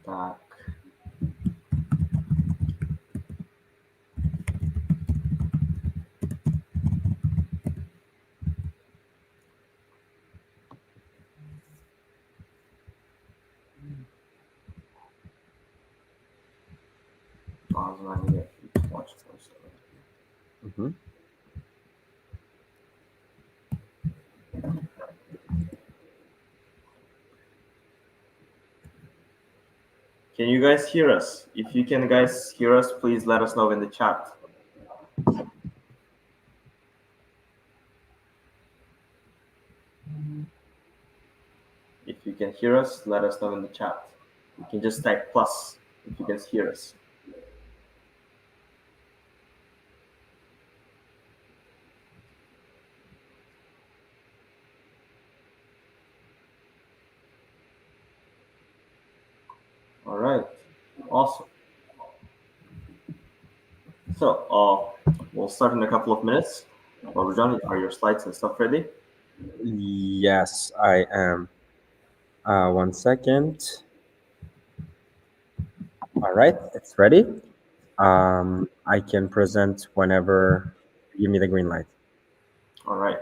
back. Mm-hmm. Can you guys hear us? If you can guys hear us, please let us know in the chat. If you can hear us, let us know in the chat. You can just type plus if you can hear us. All right, awesome. So we'll start in a couple of minutes. Bobirjon, are your slides and stuff ready? Yes, I am. 1 second. All right, it's ready. I can present whenever you give me the green light. All right.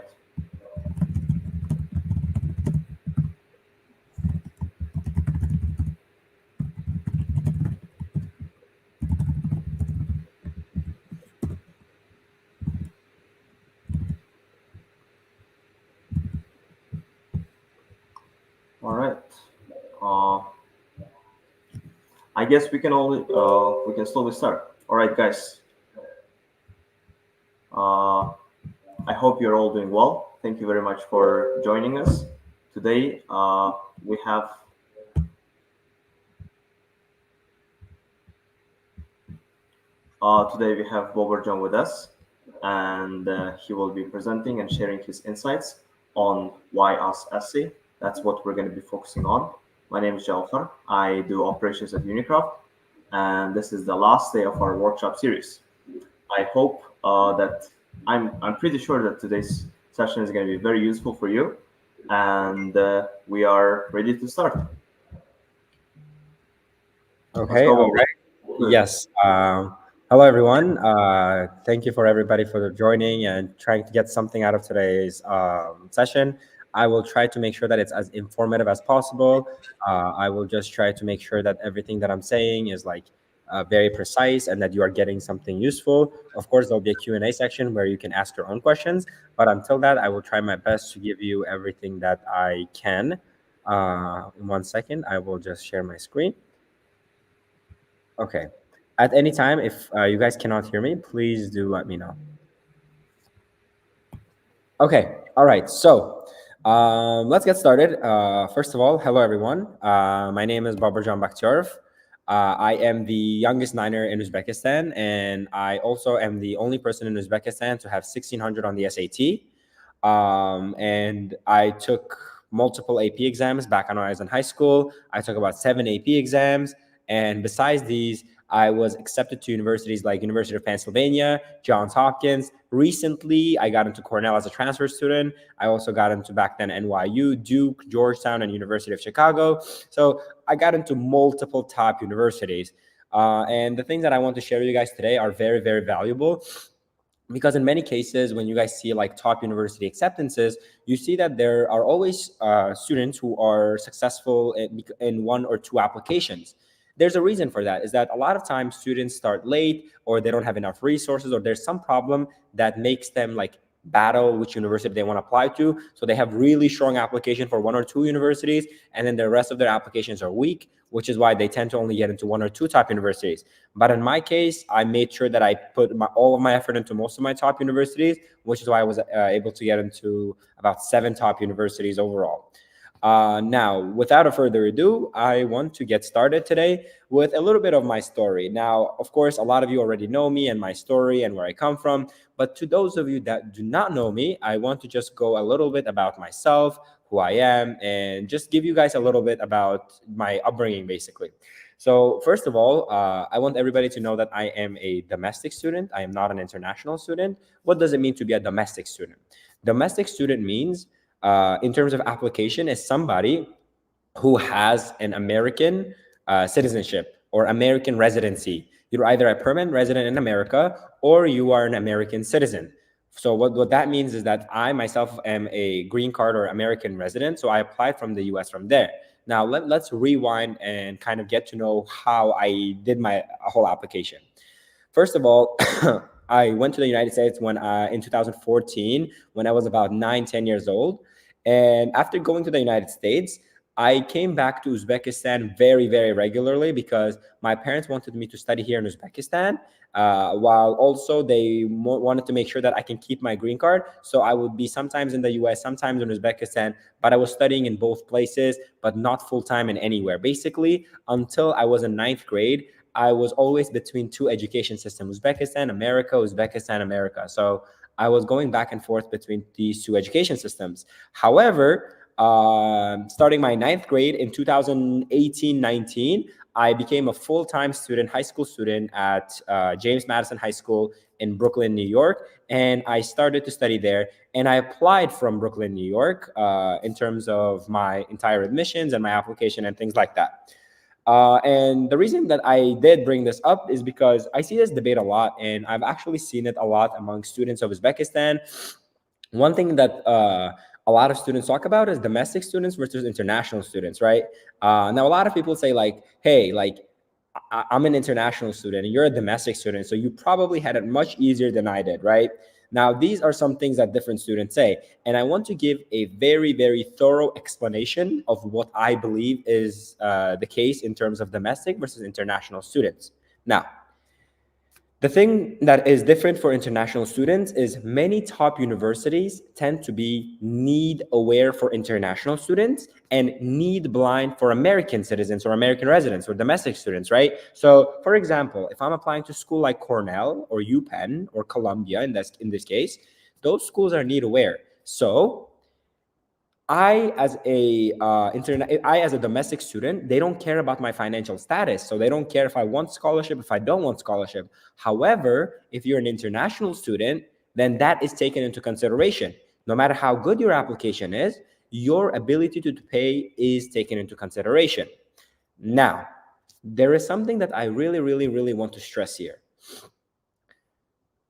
All right. I guess we can slowly start. All right, guys. I hope you're all doing well. Thank you very much for joining us today. We have Bobirjon with us, and he will be presenting and sharing his insights on Why Us essay. That's what we're going to be focusing on. My name is Jalfar. I do operations at Unicraft, and this is the last day of our workshop series. I hope that I'm pretty sure that today's session is going to be very useful for you, and we are ready to start. Okay. All right. Yes. Hello, everyone. Thank you for everybody for joining and trying to get something out of today's session. I will try to make sure that it's as informative as possible. I will just try to make sure that everything that I'm saying is like very precise and that you are getting something useful. Of course, there'll be a Q&A section where you can ask your own questions. But until that, I will try my best to give you everything that I can. In 1 second, I will just share my screen. Okay. At any time, if you guys cannot hear me, please do let me know. Okay. All right. So let's get started. First of all, hello, everyone. My name is Bobirjon Bakhtiyorov. I am the youngest Niner in Uzbekistan, and I also am the only person in Uzbekistan to have 1600 on the SAT. And I took multiple AP exams back when I was in high school. I took about 7 AP exams. And besides these, I was accepted to universities like University of Pennsylvania, Johns Hopkins. Recently, I got into Cornell as a transfer student. I also got into back then NYU, Duke, Georgetown, and University of Chicago. So I got into multiple top universities. And the things that I want to share with you guys today are very, very valuable. Because in many cases, when you guys see like top university acceptances, you see that there are always students who are successful in 1 or 2 applications. There's a reason for that, is that a lot of times students start late, or they don't have enough resources, or there's some problem that makes them like battle which university they want to apply to. So they have really strong application for 1 or 2 universities, and then the rest of their applications are weak, which is why they tend to only get into 1 or 2 top universities. But in my case, I made sure that I put all of my effort into most of my top universities, which is why I was able to get into about 7 top universities overall. Now, without further ado, I want to get started today with a little bit of my story. Now, of course, a lot of you already know me and my story and where I come from. But to those of you that do not know me, I want to just go a little bit about myself, who I am, and just give you guys a little bit about my upbringing, basically. So first of all, I want everybody to know that I am a domestic student. I am not an international student. What does it mean to be a domestic student? Domestic student means, in terms of application, is somebody who has an American citizenship or American residency. You're either a permanent resident in America or you are an American citizen. So what that means is that I myself am a green card or American resident. So I applied from the US from there. Now let's rewind and kind of get to know how I did my whole application. First of all, I went to the United States when in 2014 when I was about 9, 10 years old. And after going to the United States, I came back to Uzbekistan very, very regularly because my parents wanted me to study here in Uzbekistan, while also they wanted to make sure that I can keep my green card. So I would be sometimes in the US, sometimes in Uzbekistan, but I was studying in both places, but not full-time in anywhere. Basically, until I was in 9th grade, I was always between two education systems, Uzbekistan, America, Uzbekistan, America. So I was going back and forth between these two education systems. However, starting my 9th grade in 2018-19, I became a full-time student, high school student at James Madison High School in Brooklyn, New York. And I started to study there. And I applied from Brooklyn, New York in terms of my entire admissions and my application and things like that. And the reason that I did bring this up is because I see this debate a lot, and I've actually seen it a lot among students of Uzbekistan. One thing that a lot of students talk about is domestic students versus international students, right? Now, a lot of people say like, hey, like I'm an international student and you're a domestic student, so you probably had it much easier than I did, right? Now, these are some things that different students say, and I want to give a very, very thorough explanation of what I believe is the case in terms of domestic versus international students. Now, the thing that is different for international students is many top universities tend to be need aware for international students and need blind for American citizens or American residents or domestic students, right? So for example, if I'm applying to school like Cornell or UPenn or Columbia in this case, those schools are need aware. So I as a domestic student, they don't care about my financial status. So they don't care if I want scholarship, if I don't want scholarship. However, if you're an international student, then that is taken into consideration. No matter how good your application is, your ability to pay is taken into consideration. Now, there is something that I really, really, really want to stress here.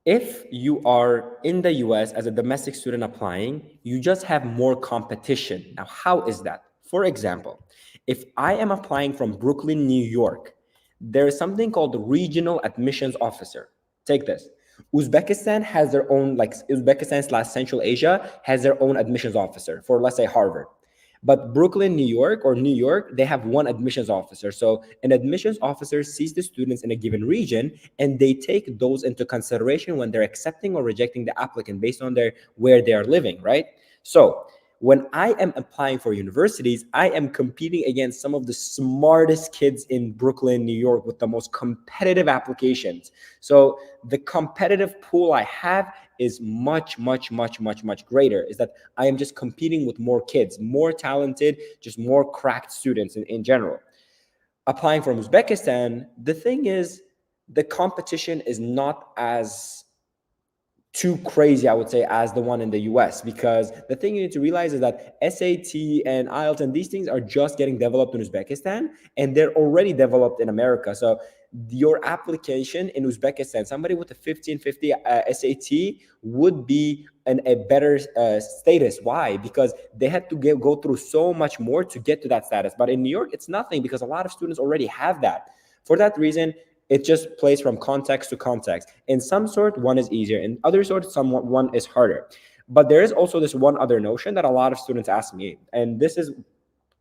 If you are in the US as a domestic student applying, you just have more competition. Now, how is that? For example, if I am applying from Brooklyn, New York, there is something called the regional admissions officer. Take this. Uzbekistan has their own, like Uzbekistan/Central Asia has their own admissions officer for, let's say, Harvard. But Brooklyn, New York, or New York, they have one admissions officer. So an admissions officer sees the students in a given region, and they take those into consideration when they're accepting or rejecting the applicant based on where they are living, right? So when I am applying for universities, I am competing against some of the smartest kids in Brooklyn, New York with the most competitive applications. So the competitive pool I have is much, much, much, much, much greater. Is that I am just competing with more kids, more talented, just more cracked students in general. Applying from Uzbekistan, the thing is, the competition is not as too crazy, I would say, as the one in the US, because the thing you need to realize is that SAT and IELTS and these things are just getting developed in Uzbekistan, and they're already developed in America. So your application in Uzbekistan, somebody with a 1550 SAT would be a better status. Why? Because they had to go through so much more to get to that status. But in New York, it's nothing because a lot of students already have that. For that reason, it just plays from context to context. In some sort, one is easier. In other sorts, one is harder. But there is also this one other notion that a lot of students ask me, and this is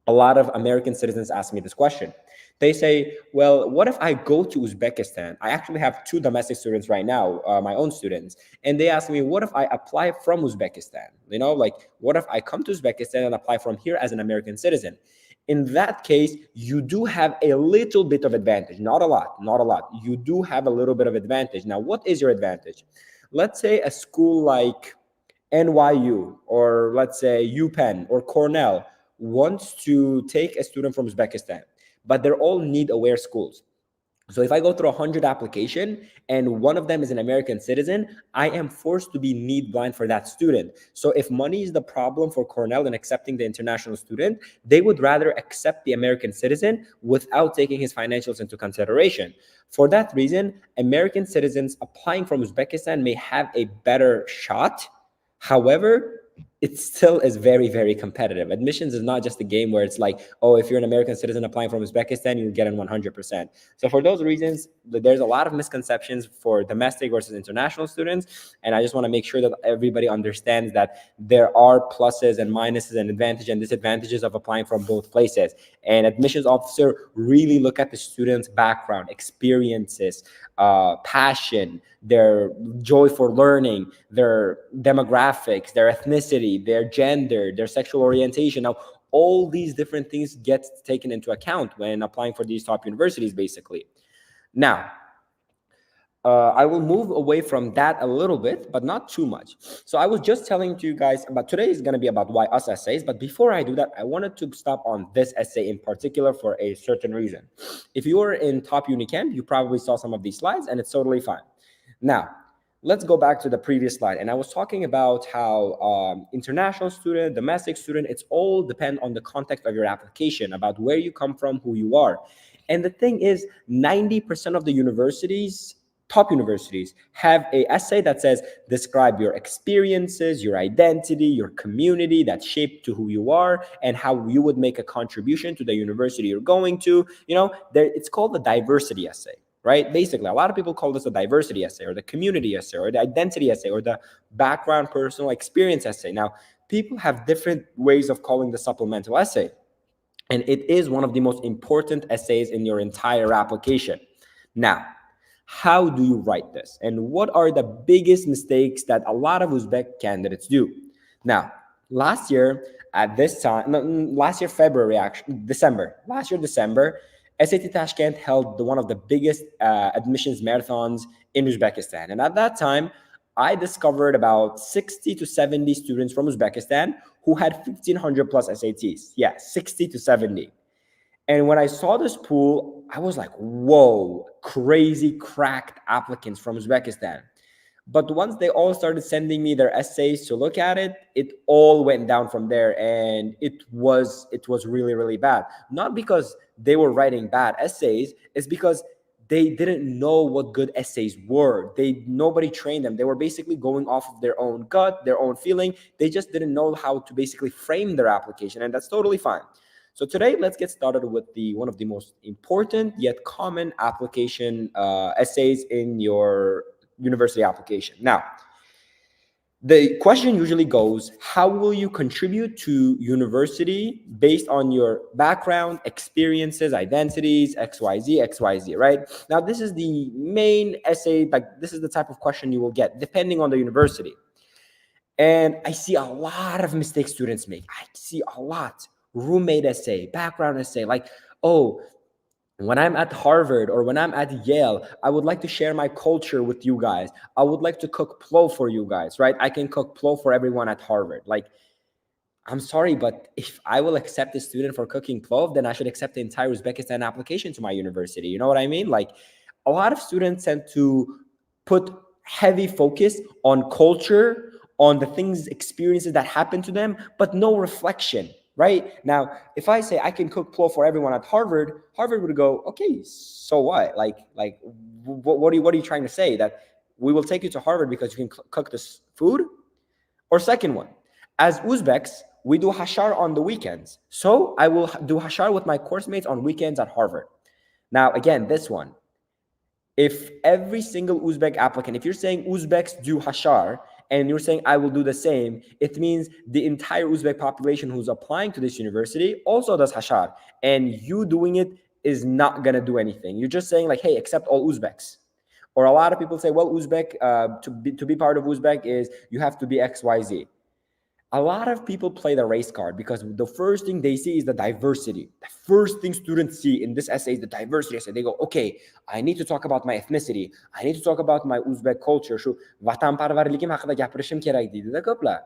a lot of American citizens ask me this question. They say, well, what if I go to Uzbekistan? I actually have two domestic students right now, my own students. And they ask me, what if I apply from Uzbekistan? You know, like, what if I come to Uzbekistan and apply from here as an American citizen? In that case, you do have a little bit of advantage, not a lot, not a lot. You do have a little bit of advantage. Now, what is your advantage? Let's say a school like NYU, or let's say UPenn or Cornell wants to take a student from Uzbekistan, but they're all need-aware schools. So if I go through 100 application and one of them is an American citizen, I am forced to be need blind for that student. So if money is the problem for Cornell in accepting the international student, they would rather accept the American citizen without taking his financials into consideration. For that reason, American citizens applying from Uzbekistan may have a better shot. However, it still is very, very competitive. Admissions is not just a game where it's like, oh, if you're an American citizen applying from Uzbekistan, you'll get in 100%. So for those reasons, there's a lot of misconceptions for domestic versus international students. And I just want to make sure that everybody understands that there are pluses and minuses and advantages and disadvantages of applying from both places. And admissions officer really look at the student's background, experiences, passion, their joy for learning, their demographics, their ethnicity, their gender, their sexual orientation. Now, all these different things get taken into account when applying for these top universities, basically. Now, I will move away from that a little bit, but not too much. So I was just telling to you guys about today is going to be about why us essays. But before I do that, I wanted to stop on this essay in particular for a certain reason. If you were in Top Unicamp, you probably saw some of these slides, and it's totally fine. Now, let's go back to the previous slide. And I was talking about how international student, domestic student, it's all depend on the context of your application, about where you come from, who you are. And the thing is, 90% of the universities, top universities, have a essay that says, describe your experiences, your identity, your community that shaped to who you are, and how you would make a contribution to the university you're going to. You know, it's called the diversity essay. Right? Basically, a lot of people call this a diversity essay or the community essay or the identity essay or the background personal experience essay. Now, people have different ways of calling the supplemental essay. And it is one of the most important essays in your entire application. Now, how do you write this? And what are the biggest mistakes that a lot of Uzbek candidates do? Now, last year at this time, last year February, actually, December, SAT Tashkent held one of the biggest admissions marathons in Uzbekistan. And at that time, I discovered about 60 to 70 students from Uzbekistan who had 1,500 plus SATs. Yeah, 60 to 70. And when I saw this pool, I was like, whoa, crazy cracked applicants from Uzbekistan. But once they all started sending me their essays to look at it, it all went down from there. And it was really, really bad. Not because they were writing bad essays, it's because they didn't know what good essays were. Nobody trained them. They were basically going off of their own gut, their own feeling. They just didn't know how to basically frame their application, and that's totally fine. So today, let's get started with one of the most important yet common application essays in your university application. Now, the question usually goes, how will you contribute to university based on your background, experiences, identities, XYZ, right? Now, this is the main essay, like this is the type of question you will get depending on the university. And I see a lot of mistakes students make. I see a lot. Roommate essay, background essay, like, oh, when I'm at Harvard or when I'm at Yale, I would like to share my culture with you guys. I would like to cook plo for you guys, right? I can cook plo for everyone at Harvard. Like, I'm sorry, but if I will accept a student for cooking plo, then I should accept the entire Uzbekistan application to my university. You know what I mean? Like, a lot of students tend to put heavy focus on culture, on the things, experiences that happen to them, but no reflection. Right? Now, if I say I can cook plo for everyone at Harvard, Harvard would go, okay, so what? What are you trying to say? That we will take you to Harvard because you can cook this food? Or second one, as Uzbeks, we do hashar on the weekends. So I will do hashar with my course mates on weekends at Harvard. Now, again, this one, if every single Uzbek applicant, if you're saying Uzbeks do hashar, and you're saying I will do the same, it means the entire Uzbek population who's applying to this university also does hashar. And you doing it is not going to do anything. You're just saying like, hey, accept all Uzbeks. Or a lot of people say, well, Uzbek, to be part of Uzbek is you have to be XYZ. A lot of people play the race card because the first thing they see is the diversity. The first thing students see in this essay is the diversity essay. They go, okay, I need to talk about my ethnicity. I need to talk about my Uzbek culture. Shu vatanparvarligim haqida gapirishim kerak deydi-da ko'plar.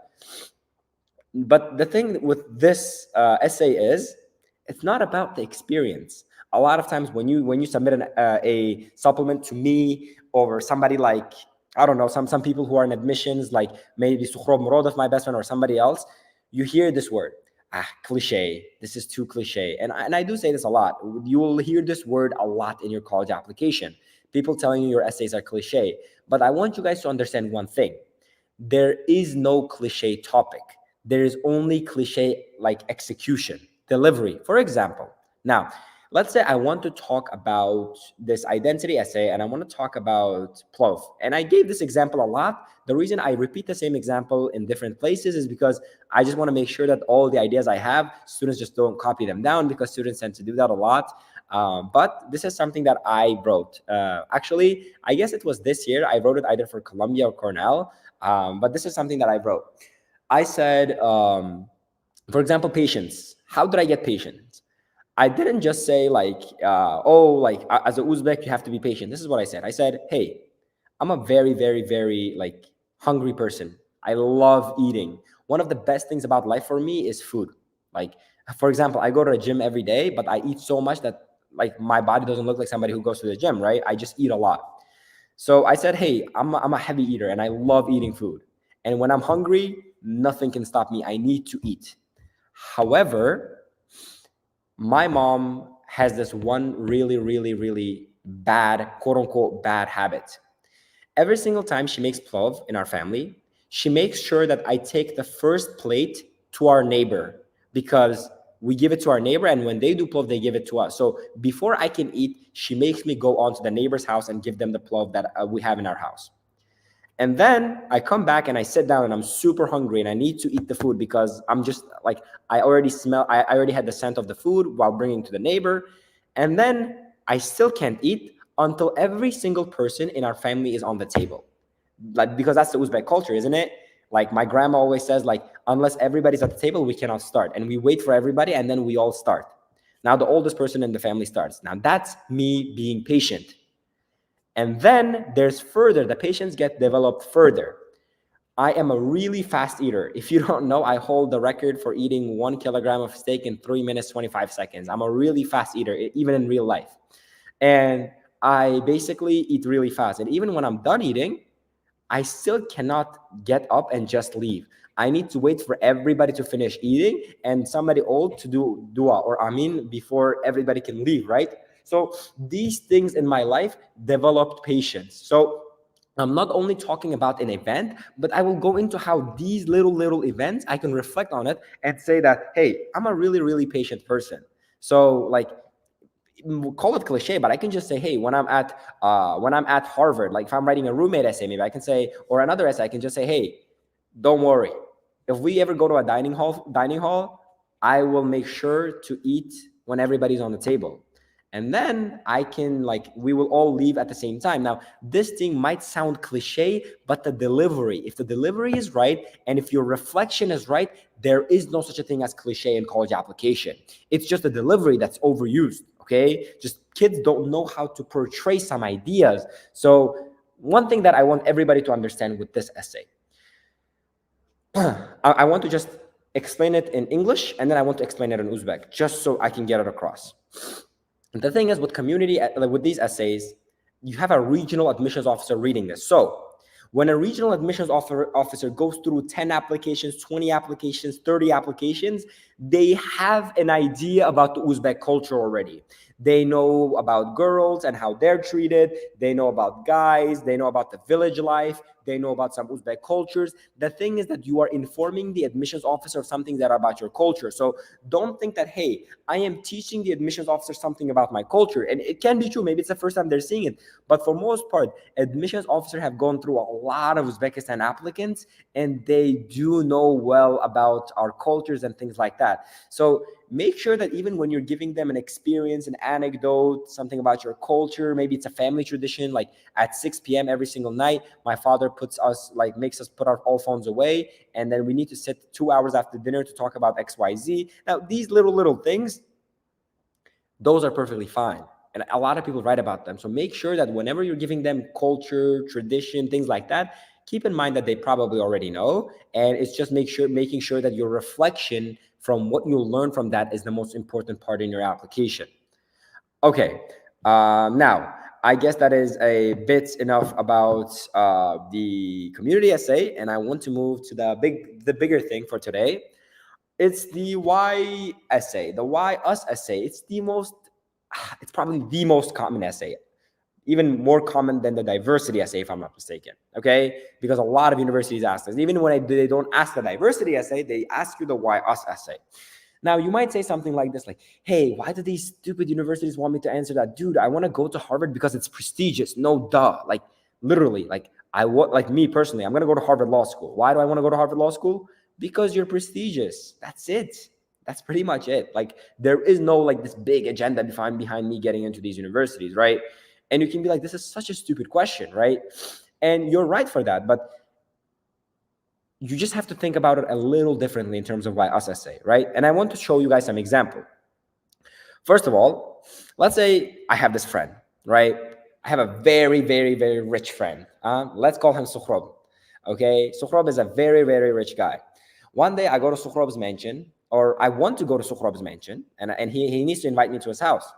But the thing with this essay is, it's not about the experience. A lot of times when you submit a supplement to me or somebody like, I don't know, some people who are in admissions, like maybe Sukhrob Murodov, my best friend, or somebody else, you hear this word, cliche. This is too cliche. And I do say this a lot. You will hear this word a lot in your college application. People telling you your essays are cliche. But I want you guys to understand one thing. There is no cliche topic. There is only cliche like execution, delivery. For example, now, let's say I want to talk about this identity essay and I want to talk about plov. And I gave this example a lot. The reason I repeat the same example in different places is because I just want to make sure that all the ideas I have, students just don't copy them down, because students tend to do that a lot. But this is something that I wrote. Actually, I guess it was this year. I wrote it either for Columbia or Cornell. But this is something that I wrote. I said, for example, patience. How did I get patience? I didn't just say like, as an Uzbek, you have to be patient. This is what I said. I said, hey, I'm a very, very, very like hungry person. I love eating. One of the best things about life for me is food. Like, for example, I go to a gym every day, but I eat so much that like my body doesn't look like somebody who goes to the gym, right? I just eat a lot. So I said, hey, I'm a heavy eater and I love eating food. And when I'm hungry, nothing can stop me. I need to eat. However, my mom has this one really, really, really bad, quote unquote, bad habit. Every single time she makes plov in our family, she makes sure that I take the first plate to our neighbor, because we give it to our neighbor, and when they do plov, they give it to us. So before I can eat, she makes me go on to the neighbor's house and give them the plov that we have in our house. And then I come back and I sit down and I'm super hungry and I need to eat the food, because I'm just like, I already had the scent of the food while bringing to the neighbor. And then I still can't eat until every single person in our family is on the table. Like, because that's the Uzbek culture, isn't it? Like my grandma always says, like, unless everybody's at the table, we cannot start. And we wait for everybody and then we all start. Now the oldest person in the family starts. Now that's me being patient. And then there's further, the patients get developed further. I am a really fast eater. If you don't know, I hold the record for eating 1 kilogram of steak in 3 minutes, 25 seconds. I'm a really fast eater, even in real life. And I basically eat really fast. And even when I'm done eating, I still cannot get up and just leave. I need to wait for everybody to finish eating and somebody old to do dua or amin before everybody can leave, right? So these things in my life developed patience. So I'm not only talking about an event, but I will go into how these little events, I can reflect on it and say that, hey, I'm a really, really patient person. So like, call it cliche, but I can just say, hey, when I'm at Harvard, like if I'm writing a roommate essay, maybe I can say, or another essay, I can just say, hey, don't worry. If we ever go to a dining hall, I will make sure to eat when everybody's on the table. And then I can, like, we will all leave at the same time. Now, this thing might sound cliche, but the delivery, if the delivery is right, and if your reflection is right, there is no such a thing as cliche in college application. It's just the delivery that's overused, okay? Just kids don't know how to portray some ideas. So one thing that I want everybody to understand with this essay, I want to just explain it in English, and then I want to explain it in Uzbek, just so I can get it across. The thing is, with with these essays, you have a regional admissions officer reading this. So when a regional admissions officer goes through 10 applications, 20 applications, 30 applications, they have an idea about the Uzbek culture already. They know about girls and how they're treated. They know about guys. They know about the village life. They know about some Uzbek cultures. The thing is that you are informing the admissions officer of something that are about your culture. So don't think that, hey, I am teaching the admissions officer something about my culture. And it can be true. Maybe it's the first time they're seeing it. But for most part, admissions officers have gone through a lot of Uzbekistan applicants, and they do know well about our cultures and things like that. So make sure that even when you're giving them an experience, an anecdote, something about your culture, maybe it's a family tradition, like at 6 p.m. every single night, my father makes us put our all phones away, and then we need to sit 2 hours after dinner to talk about XYZ. Now, these little things, those are perfectly fine. And a lot of people write about them. So make sure that whenever you're giving them culture, tradition, things like that, keep in mind that they probably already know. And it's just making sure that your reflection from what you'll learn from that is the most important part in your application. Okay. Now, I guess that is a bit enough about the community essay, and I want to move to the bigger thing for today. It's the why essay, the why us essay. It's probably the most common essay, even more common than the diversity essay, if I'm not mistaken. Okay, because a lot of universities ask this. Even when they don't ask the diversity essay, they ask you the why us essay. Now, you might say something like this, like, hey, why do these stupid universities want me to answer that? Dude, I want to go to Harvard because it's prestigious. No, duh. Like, literally, like, like me personally, I'm going to go to Harvard Law School. Why do I want to go to Harvard Law School? Because you're prestigious. That's it. That's pretty much it. Like, there is no, like, this big agenda behind me getting into these universities, right? And you can be like, this is such a stupid question, right? And you're right for that. But you just have to think about it a little differently in terms of why us essay, right? And I want to show you guys some example. First of all, let's say I have this friend, right? I have a very, very, very rich friend. Let's call him Sukhrob. Okay, Sukhrob is a very, very rich guy. One day I go to Sukhrob's mansion, or I want to go to Sukhrob's mansion, and he needs to invite me to his house.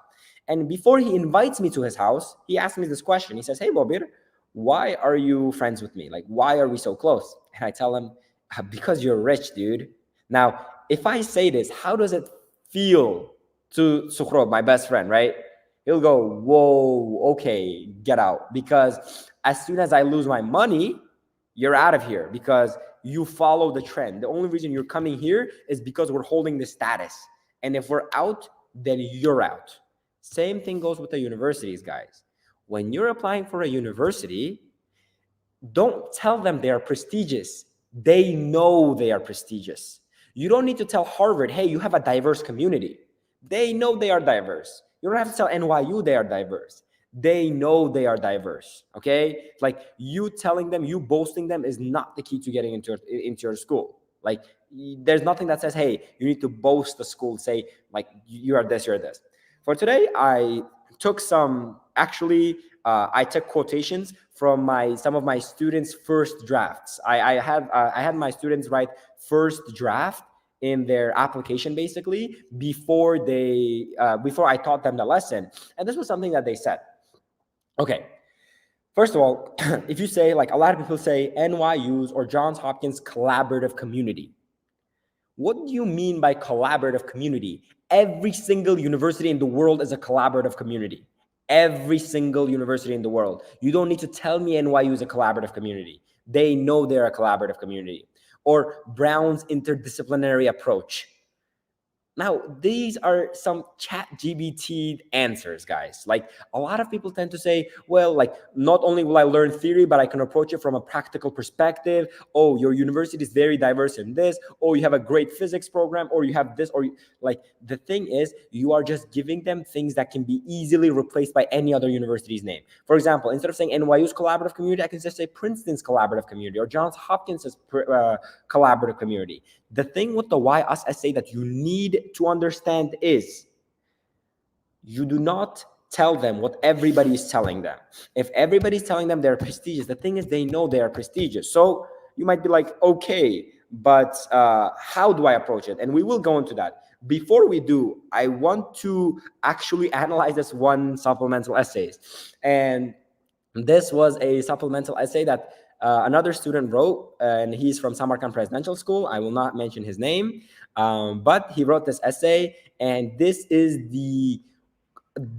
And before he invites me to his house, he asks me this question. He says, hey, Bobir, why are you friends with me? Like, why are we so close? And I tell him, because you're rich, dude. Now, if I say this, how does it feel to Sukhrob, my best friend, right? He'll go, whoa, okay, get out. Because as soon as I lose my money, you're out of here because you follow the trend. The only reason you're coming here is because we're holding this status. And if we're out, then you're out. Same thing goes with the universities, guys. When you're applying for a university, don't tell them they are prestigious. They know they are prestigious. You don't need to tell Harvard, hey, you have a diverse community. They know they are diverse. You don't have to tell NYU they are diverse. They know they are diverse, okay? Like, you telling them, you boasting them is not the key to getting into your school. Like, there's nothing that says, hey, you need to boast the school, say, like, you are this, you're this. For today, I took I took quotations from some of my students' first drafts. I had my students write first draft in their application, basically, before I taught them the lesson. And this was something that they said. Okay, first of all, if you say, like, a lot of people say NYU's or Johns Hopkins collaborative community. What do you mean by collaborative community? Every single university in the world is a collaborative community. Every single university in the world. You don't need to tell me NYU is a collaborative community. They know they're a collaborative community. Or Brown's interdisciplinary approach. Now, these are some ChatGPT answers, guys. Like, a lot of people tend to say, well, like, not only will I learn theory, but I can approach it from a practical perspective. Oh, your university is very diverse in this. Oh, you have a great physics program, or you have this, like, the thing is, you are just giving them things that can be easily replaced by any other university's name. For example, instead of saying NYU's collaborative community, I can just say Princeton's collaborative community or Johns Hopkins' collaborative community. The thing with the why us essay that you need to understand is you do not tell them what everybody is telling them. If everybody's telling them they're prestigious, the thing is they know they are prestigious. So you might be like, okay, but how do I approach it? And we will go into that. Before we do, I want to actually analyze this one supplemental essay. And this was a supplemental essay that another student wrote, and he's from Samarkand Presidential School. I will not mention his name, but he wrote this essay, and this is the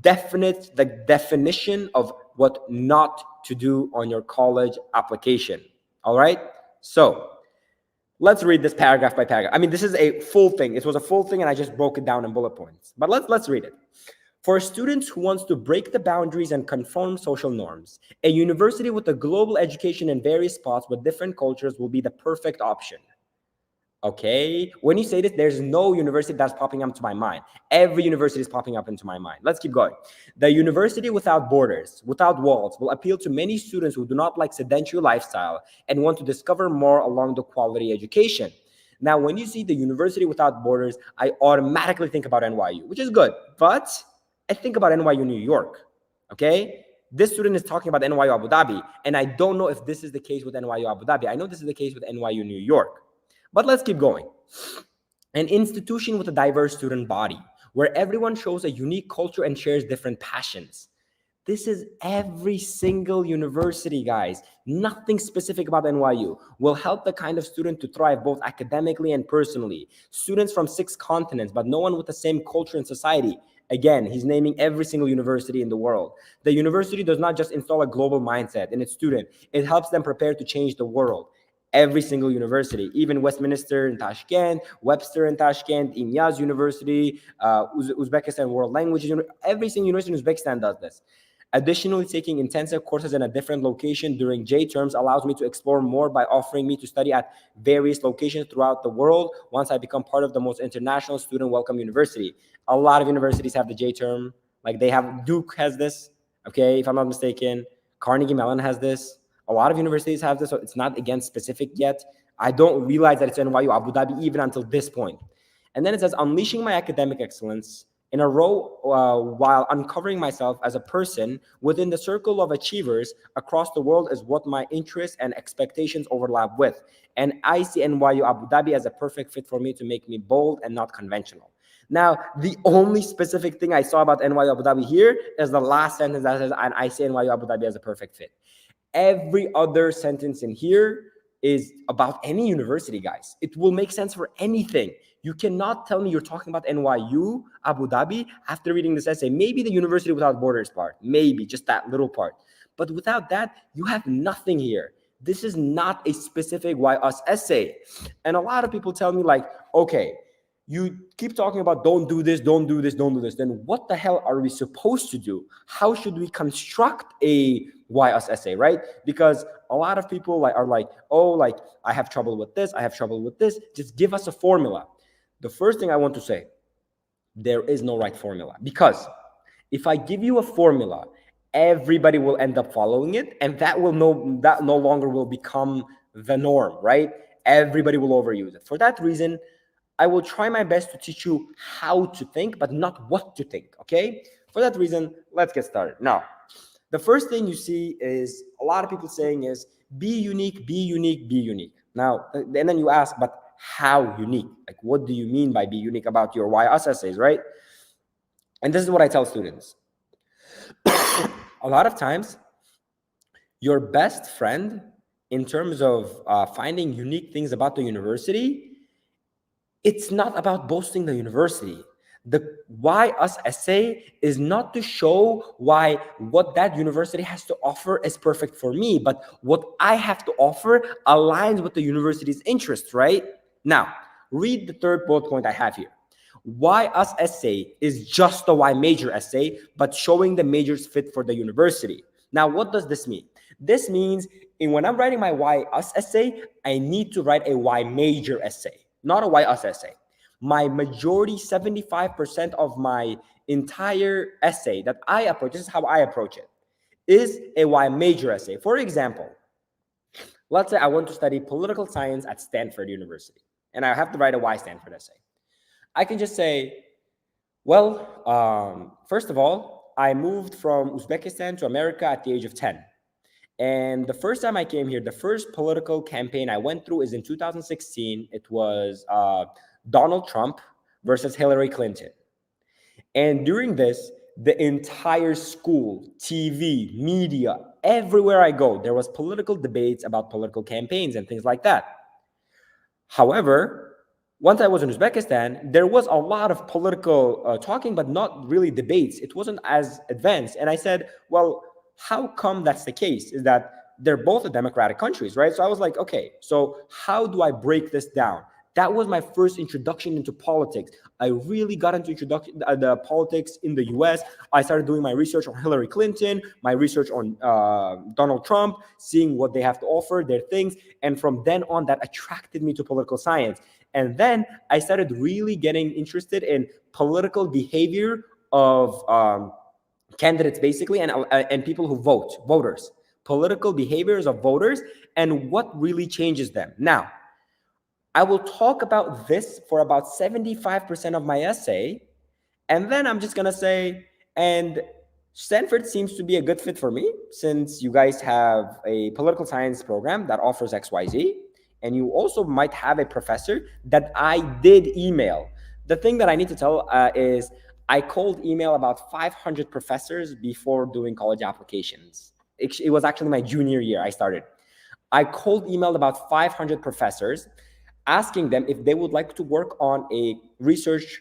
definition of what not to do on your college application. All right, so let's read this paragraph by paragraph. I mean, this is a full thing. It was a full thing, and I just broke it down in bullet points. But let's read it. For students who wants to break the boundaries and conform social norms, a university with a global education in various spots with different cultures will be the perfect option. Okay, when you say this, there's no university that's popping up to my mind. Every university is popping up into my mind. Let's keep going. The university without borders, without walls, will appeal to many students who do not like sedentary lifestyle and want to discover more along the quality education. Now, when you see the university without borders, I automatically think about NYU, which is good, but I think about NYU New York, okay? This student is talking about NYU Abu Dhabi, and I don't know if this is the case with NYU Abu Dhabi. I know this is the case with NYU New York. But let's keep going. An institution with a diverse student body where everyone shows a unique culture and shares different passions. This is every single university, guys. Nothing specific about NYU will help the kind of student to thrive both academically and personally. Students from 6 continents, but no one with the same culture and society. Again, he's naming every single university in the world. The university does not just install a global mindset in its student, it helps them prepare to change the world. Every single university, even Westminster in Tashkent, Webster in Tashkent, Inyaz University, Uzbekistan World Languages, every single university in Uzbekistan does this. Additionally, taking intensive courses in a different location during J terms allows me to explore more by offering me to study at various locations throughout the world once I become part of the most international student welcome university. A lot of universities have the J term, like they have, Duke has this, okay, if I'm not mistaken. Carnegie Mellon has this. A lot of universities have this, so it's not, again, specific yet. I don't realize that it's NYU Abu Dhabi even until this point. And then it says, unleashing my academic excellence in a row while uncovering myself as a person within the circle of achievers across the world is what my interests and expectations overlap with. And I see NYU Abu Dhabi as a perfect fit for me to make me bold and not conventional. Now, the only specific thing I saw about NYU Abu Dhabi here is the last sentence that says, and I see NYU Abu Dhabi as a perfect fit. Every other sentence in here is about any university, guys. It will make sense for anything. You cannot tell me you're talking about NYU, Abu Dhabi, after reading this essay. Maybe the University Without Borders part, maybe just that little part. But without that, you have nothing here. This is not a specific Why Us essay. And a lot of people tell me like, okay, you keep talking about don't do this, don't do this, don't do this. Then what the hell are we supposed to do? How should we construct a Why Us essay, right? Because a lot of people are like, oh, like I have trouble with this, I have trouble with this. Just give us a formula. The first thing I want to say, there is no right formula, because if I give you a formula, everybody will end up following it, and that no longer will become the norm, right? Everybody will overuse it. For that reason, I will try my best to teach you how to think, but not what to think, okay? For that reason, let's get started. Now, the first thing you see is a lot of people saying is, be unique, be unique, be unique. Now, and then you ask, but how unique? Like, what do you mean by be unique about your Why Us essays, right? And this is what I tell students. A lot of times, your best friend in terms of finding unique things about the university, it's not about boasting the university. The Why Us essay is not to show why what that university has to offer is perfect for me, but what I have to offer aligns with the university's interests, right? Now, read the third bullet point I have here. Why Us essay is just a Why Major essay, but showing the majors fit for the university. Now, what does this mean? This means when I'm writing my Why Us essay, I need to write a Why Major essay, not a Why Us essay. My majority, 75% of my entire essay that I approach, this is how I approach it, is a Why Major essay. For example, let's say I want to study political science at Stanford University, and I have to write a Why Stanford essay. I can just say, well, first of all, I moved from Uzbekistan to America at the age of 10. And the first time I came here, the first political campaign I went through is in 2016. It was Donald Trump versus Hillary Clinton. And during this, the entire school, TV, media, everywhere I go, there was political debates about political campaigns and things like that. However, once I was in Uzbekistan, there was a lot of political talking, but not really debates. It wasn't as advanced. And I said, well, how come that's the case? Is that they're both democratic countries, right? So I was like, okay, so how do I break this down? That was my first introduction into politics. I really got into the politics in the US. I started doing my research on Hillary Clinton, my research on Donald Trump, seeing what they have to offer, their things. And from then on, that attracted me to political science. And then I started really getting interested in political behavior of candidates, basically, and people who vote, voters, political behaviors of voters, and what really changes them. Now, I will talk about this for about 75% of my essay, and then I'm just going to say, and Stanford seems to be a good fit for me since you guys have a political science program that offers XYZ, and you also might have a professor that I did email The thing that I need to tell is I cold email about 500 professors before doing college applications. It was actually my junior year I started. I cold emailed about 500 professors asking them if they would like to work on a research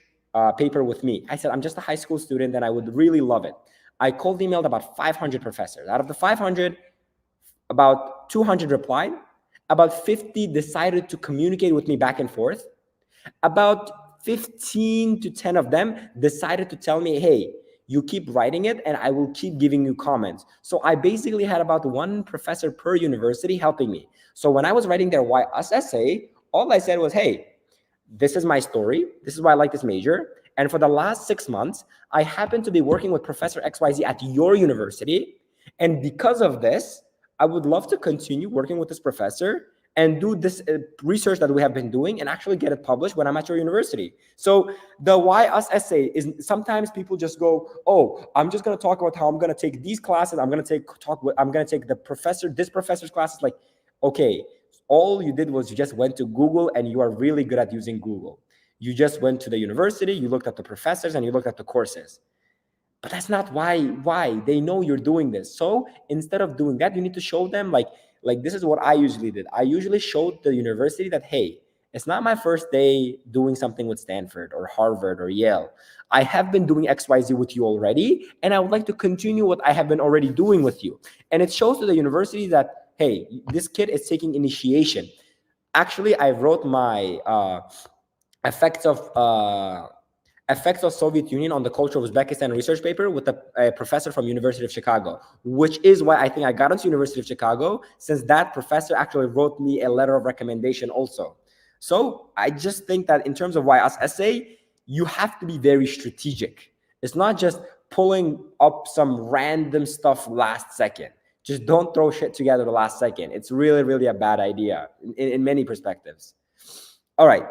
paper with me. I said, I'm just a high school student and I would really love it. I cold emailed about 500 professors. Out of the 500, about 200 replied. About 50 decided to communicate with me back and forth. About 15 to 10 of them decided to tell me, hey, you keep writing it and I will keep giving you comments. So I basically had about one professor per university helping me. So when I was writing their Why Us essay, all I said was, hey, this is my story. This is why I like this major. And for the last 6 months, I happen to be working with Professor XYZ at your university. And because of this, I would love to continue working with this professor and do this research that we have been doing and actually get it published when I'm at your university. So the Why Us essay is sometimes people just go, oh, I'm just going to talk about how I'm going to take these classes. I'm going to take this professor's classes. Like, okay, all you did was you just went to Google and you are really good at using Google. You just went to the university, you looked at the professors and you looked at the courses. But that's not why they know you're doing this. So instead of doing that, you need to show them like this is what I usually did. I usually showed the university that, hey, it's not my first day doing something with Stanford or Harvard or Yale. I have been doing XYZ with you already, and I would like to continue what I have been already doing with you. And it shows to the university that, hey, this kid is taking initiation. Actually, I wrote my effects of Soviet Union on the culture of Uzbekistan research paper with a professor from University of Chicago, which is why I think I got into University of Chicago, since that professor actually wrote me a letter of recommendation also. So I just think that in terms of Why Us essay, you have to be very strategic. It's not just pulling up some random stuff last second. Just don't throw shit together the last second. It's really, really a bad idea in many perspectives. All right.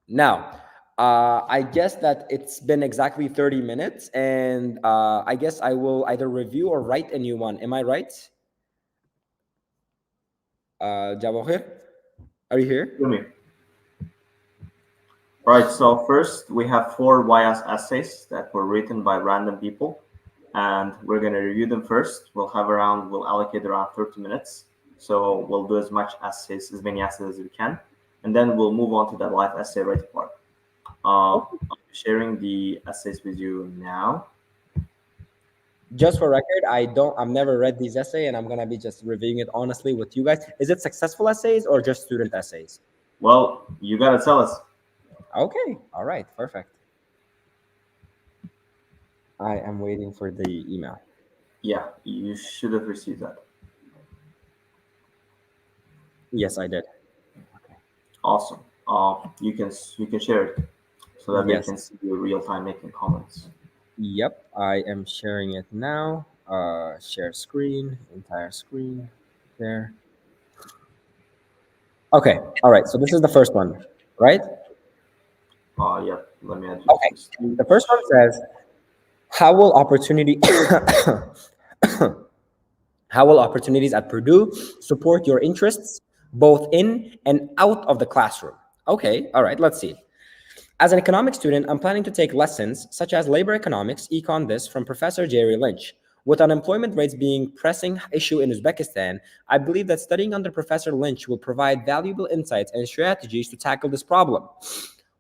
Now, I guess that it's been exactly 30 minutes, and I guess I will either review or write a new one. Am I right? Jawahir, are you here? Hear me. Right, so first we have 4 Why Us essays that were written by random people, and we're going to review them first. We'll allocate around 30 minutes. So we'll do as many essays as we can, and then we'll move on to the live essay writing part. I'm sharing the essays with you now. Just for record, I've never read these essays, and I'm gonna be just reviewing it honestly with you guys. Is it successful essays or just student essays? Well, you gotta tell us. Okay, all right, perfect. I am waiting for the email. Yeah, you should have received that. Yes, I did. Okay. Awesome. You can share it so that Yes. they can see you real time making comments. Yep, I am sharing it now. Share screen, entire screen, there. Okay, all right. So this is the first one, right? Yep. Let me add. Okay. The first one says, how will opportunities at Purdue support your interests both in and out of the classroom? Okay, all right. Let's see. As an economics student, I'm planning to take lessons such as labor economics, econ this, from Professor Jerry Lynch. With unemployment rates being pressing issue in Uzbekistan, I believe that studying under Professor Lynch will provide valuable insights and strategies to tackle this problem.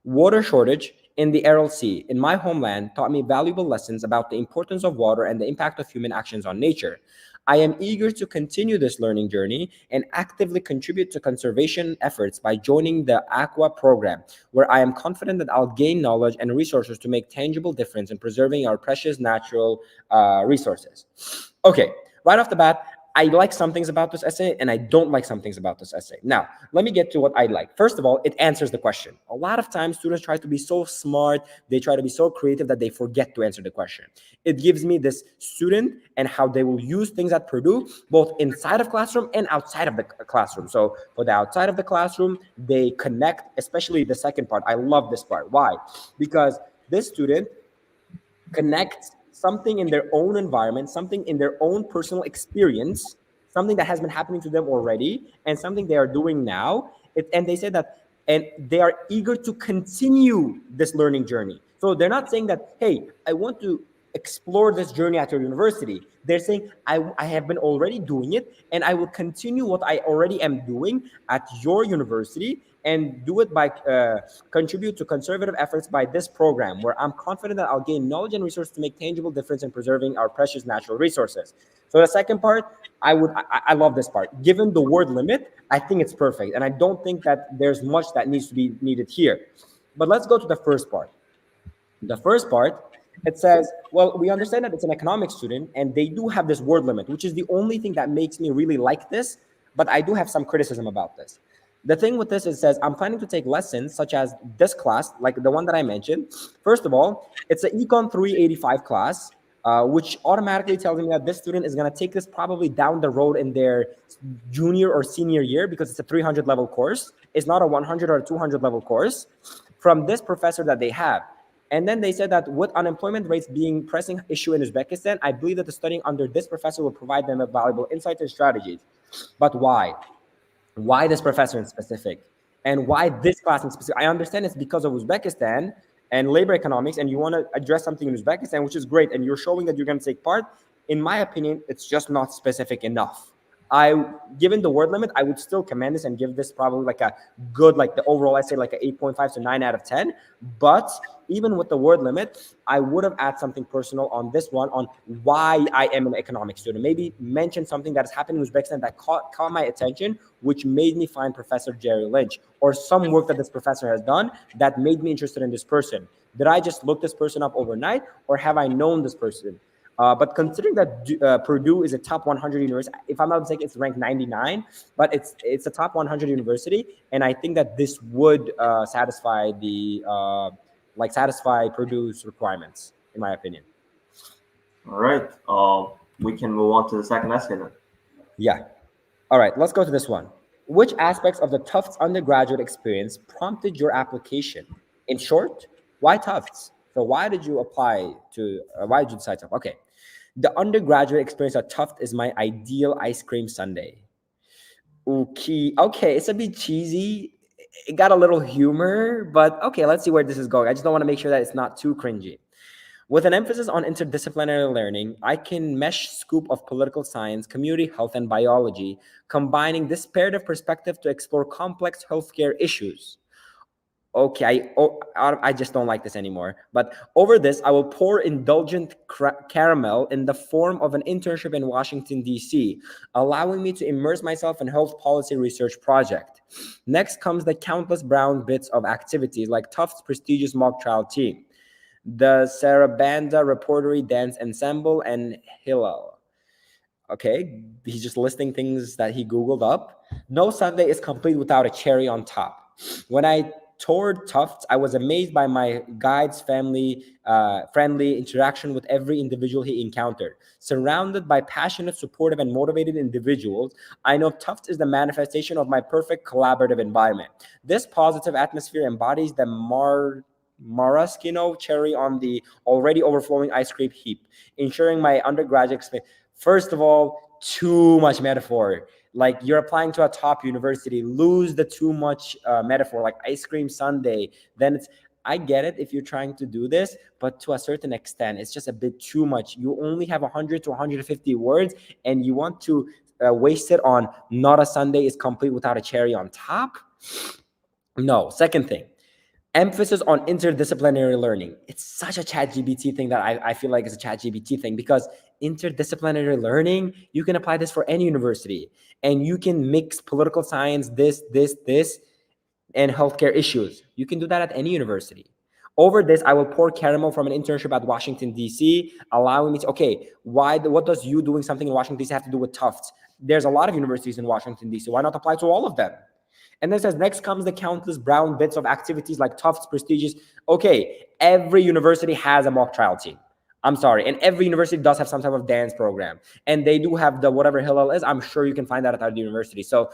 Water shortage in the Aral Sea, in my homeland, taught me valuable lessons about the importance of water and the impact of human actions on nature. I am eager to continue this learning journey and actively contribute to conservation efforts by joining the Aqua program, where I am confident that I'll gain knowledge and resources to make tangible difference in preserving our precious natural resources. Okay, right off the bat, I like some things about this essay and I don't like some things about this essay. Now, let me get to what I like. First of all, it answers the question. A lot of times students try to be so smart, they try to be so creative that they forget to answer the question. It gives me this student and how they will use things at Purdue, both inside of classroom and outside of the classroom. So for the outside of the classroom, they connect, especially the second part. I love this part. Why? Because this student connects something in their own environment, something in their own personal experience, something that has been happening to them already, and something they are doing now. And they say that and they are eager to continue this learning journey. So they're not saying that, hey, I want to explore this journey at your university. They're saying, I have been already doing it, and I will continue what I already am doing at your university, and do it by contribute to conservative efforts by this program, where I'm confident that I'll gain knowledge and resources to make tangible difference in preserving our precious natural resources. So the second part, I love this part. Given the word limit, I think it's perfect, and I don't think that there's much that needs to be needed here. But let's go to the first part. The first part, it says, well, we understand that it's an economics student and they do have this word limit, which is the only thing that makes me really like this, but I do have some criticism about this. The thing with this, it says, I'm planning to take lessons such as this class, like the one that I mentioned. First of all, it's an Econ 385 class, which automatically tells me that this student is going to take this probably down the road in their junior or senior year, because it's a 300 level course. It's not a 100 or a 200 level course from this professor that they have. And then they said that with unemployment rates being pressing issue in Uzbekistan, I believe that the studying under this professor will provide them with valuable insights and strategies. But why? Why this professor in specific? And why this class in specific? I understand it's because of Uzbekistan and labor economics, and you want to address something in Uzbekistan, which is great, and you're showing that you're going to take part. In my opinion, it's just not specific enough. Given the word limit, I would still commend this and give this probably like a good, like the overall essay, like a 8.5 to 9 out of 10. But even with the word limit, I would have added something personal on this one on why I am an economics student. Maybe mention something that has happened in Uzbekistan that caught my attention, which made me find Professor Jerry Lynch, or some work that this professor has done that made me interested in this person. Did I just look this person up overnight, or have I known this person? But considering that Purdue is a top 100 university, if I'm not mistaken, it's ranked 99, but it's a top 100 university, and I think that this would satisfy Purdue's requirements, in my opinion. All right. We can move on to the second essay then. Yeah. All right. Let's go to this one. Which aspects of the Tufts undergraduate experience prompted your application? In short, why Tufts? So why did you apply to? Why did you decide Tufts? Okay. The undergraduate experience at Tufts is my ideal ice cream sundae. Okay, it's a bit cheesy. It got a little humor, but okay, let's see where this is going. I just don't want to make sure that it's not too cringy. With an emphasis on interdisciplinary learning, I can mesh scoop of political science, community health, and biology, combining disparative perspective to explore complex healthcare issues. Okay, I just don't like this anymore. But over this, I will pour indulgent caramel in the form of an internship in Washington, D.C., allowing me to immerse myself in health policy research project. Next comes the countless brown bits of activities like Tufts' prestigious mock trial team, the Sarabanda Repertory Dance Ensemble, and Hillel. Okay, he's just listing things that he Googled up. No Sunday is complete without a cherry on top. When I toured Tufts, I was amazed by my guide's friendly interaction with every individual he encountered. Surrounded by passionate, supportive, and motivated individuals, I know Tufts is the manifestation of my perfect collaborative environment. This positive atmosphere embodies the maraschino cherry on the already overflowing ice cream heap, ensuring my undergraduate experience. First of all, too much metaphor. Like, you're applying to a top university, lose the too much metaphor, like ice cream sundae. Then I get it if you're trying to do this, but to a certain extent, it's just a bit too much. You only have 100 to 150 words, and you want to waste it on not a sundae is complete without a cherry on top? No. Second thing, emphasis on interdisciplinary learning. It's such a ChatGPT thing that I feel like it's a ChatGPT thing, because interdisciplinary learning, you can apply this for any university, and you can mix political science, this, and healthcare issues. You can do that at any university. Over this, I will pour caramel from an internship at Washington, D.C., allowing me to, okay, what does you doing something in Washington, D.C. have to do with Tufts? There's a lot of universities in Washington, D.C. Why not apply to all of them? And then it says, next comes the countless brown bits of activities like Tufts' prestigious. Okay, every university has a mock trial team. I'm sorry. And every university does have some type of dance program. And they do have the whatever Hillel is. I'm sure you can find that at other university. So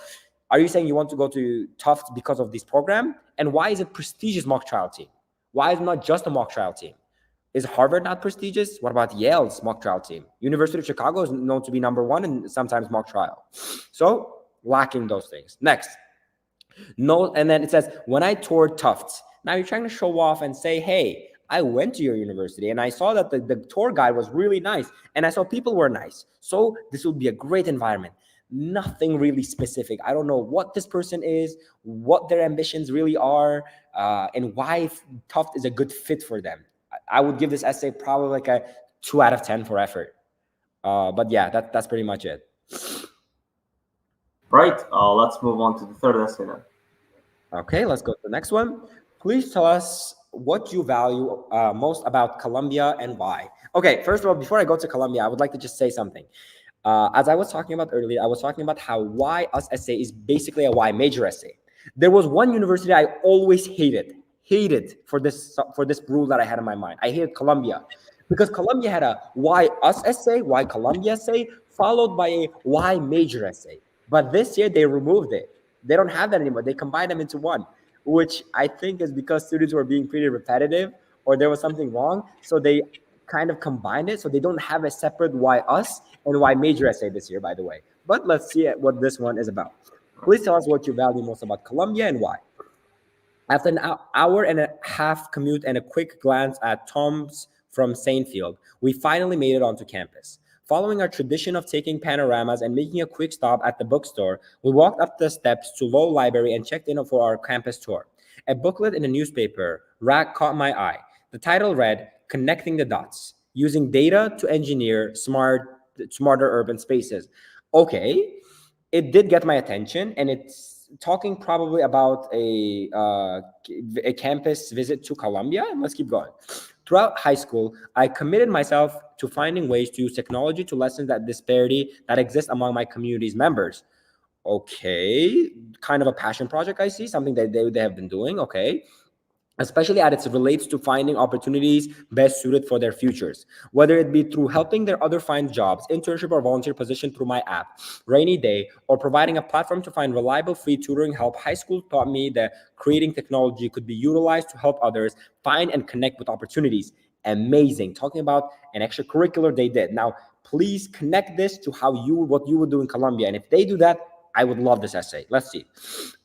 are you saying you want to go to Tufts because of this program? And why is it prestigious mock trial team? Why is it not just a mock trial team? Is Harvard not prestigious? What about Yale's mock trial team? University of Chicago is known to be number one and sometimes mock trial. So lacking those things. Next. No, and then it says, when I toured Tufts. Now you're trying to show off and say, hey, I went to your university and I saw that the tour guide was really nice and I saw people were nice. So this will be a great environment. Nothing really specific. I don't know what this person is, what their ambitions really are, and why Tufts is a good fit for them. I would give this essay probably like a 2 out of 10 for effort. But yeah, that's pretty much it. Right. Let's move on to the third essay then. Okay, let's go to the next one. Please tell us what you value most about Columbia and why. Okay, first of all, before I go to Columbia, I would like to just say something. As I was talking about earlier, I was talking about how why us essay is basically a why major essay. There was one university I always hated for this rule that I had in my mind. I hated Columbia because Columbia had a why us essay, why Columbia essay, followed by a why major essay. But this year they removed it. They don't have that anymore. They combined them into one, which I think is because students were being pretty repetitive or there was something wrong. So they kind of combined it. So they don't have a separate why us and why major essay this year, by the way. But let's see what this one is about. Please tell us what you value most about Columbia and why. After an hour and a half commute and a quick glance at Tom's from Saintfield, we finally made it onto campus. Following our tradition of taking panoramas and making a quick stop at the bookstore, we walked up the steps to Lowell Library and checked in for our campus tour. A booklet in a newspaper rack caught my eye. The title read, Connecting the Dots, Using Data to Engineer Smarter Urban Spaces. Okay, it did get my attention, and it's talking probably about a campus visit to Columbia. Let's keep going. Throughout high school, I committed myself to finding ways to use technology to lessen that disparity that exists among my community's members. Okay, kind of a passion project, I see, something that they have been doing, okay. Especially as it relates to finding opportunities best suited for their futures, whether it be through helping their other find jobs, internship or volunteer position through my app, Rainy Day, or providing a platform to find reliable free tutoring help. High school taught me that creating technology could be utilized to help others find and connect with opportunities. Amazing. Talking about an extracurricular they did. Now, please connect this to what you would do in Columbia. And if they do that, I would love this essay. Let's see.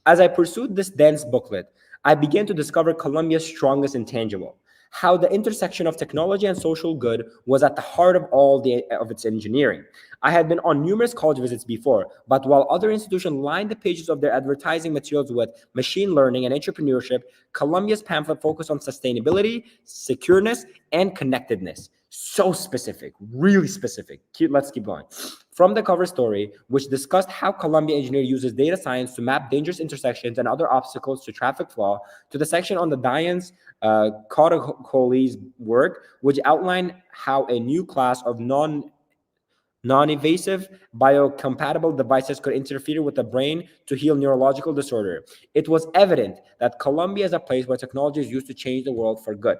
As I pursued this dense booklet, I began to discover Columbia's strongest intangible, how the intersection of technology and social good was at the heart of of its engineering. I had been on numerous college visits before, but while other institutions lined the pages of their advertising materials with machine learning and entrepreneurship, Columbia's pamphlet focused on sustainability, secureness, and connectedness. So specific, really specific. Let's keep going. From the cover story, which discussed how Columbia Engineering uses data science to map dangerous intersections and other obstacles to traffic flow, to the section on the Diane's Cotacoli's work, which outlined how a new class of non-invasive biocompatible devices could interfere with the brain to heal neurological disorder. It was evident that Columbia is a place where technology is used to change the world for good.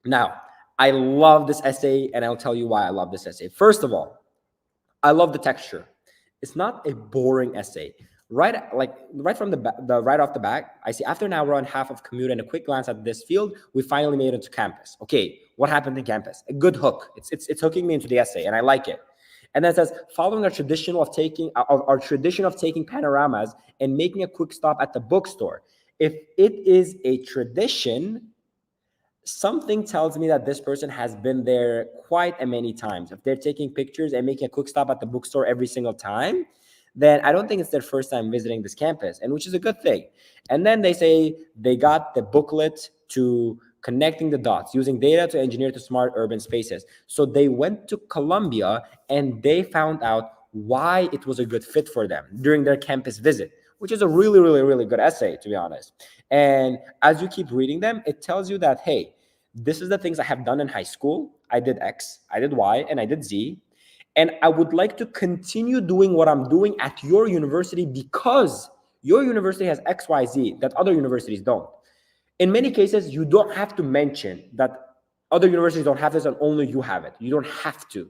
Now, I love this essay, and I'll tell you why I love this essay. First of all, I love the texture. It's not a boring essay. Right from right off the bat, I see after an hour and a half of commute and a quick glance at this field, we finally made it to campus. Okay, what happened in campus? A good hook. It's hooking me into the essay, and I like it. And then it says, following our tradition of taking panoramas and making a quick stop at the bookstore. If it is a tradition, something tells me that this person has been there quite a many times. If they're taking pictures and making a quick stop at the bookstore every single time, then I don't think it's their first time visiting this campus, and which is a good thing. And then they say they got the booklet to connecting the dots, using data to engineer to smart urban spaces. So they went to Columbia and they found out why it was a good fit for them during their campus visit, which is a really, really, really good essay, to be honest. And as you keep reading them, it tells you that, hey, this is the things I have done in high school. I did X, I did Y, and I did Z. And I would like to continue doing what I'm doing at your university because your university has X, Y, Z that other universities don't. In many cases, you don't have to mention that other universities don't have this and only you have it. You don't have to,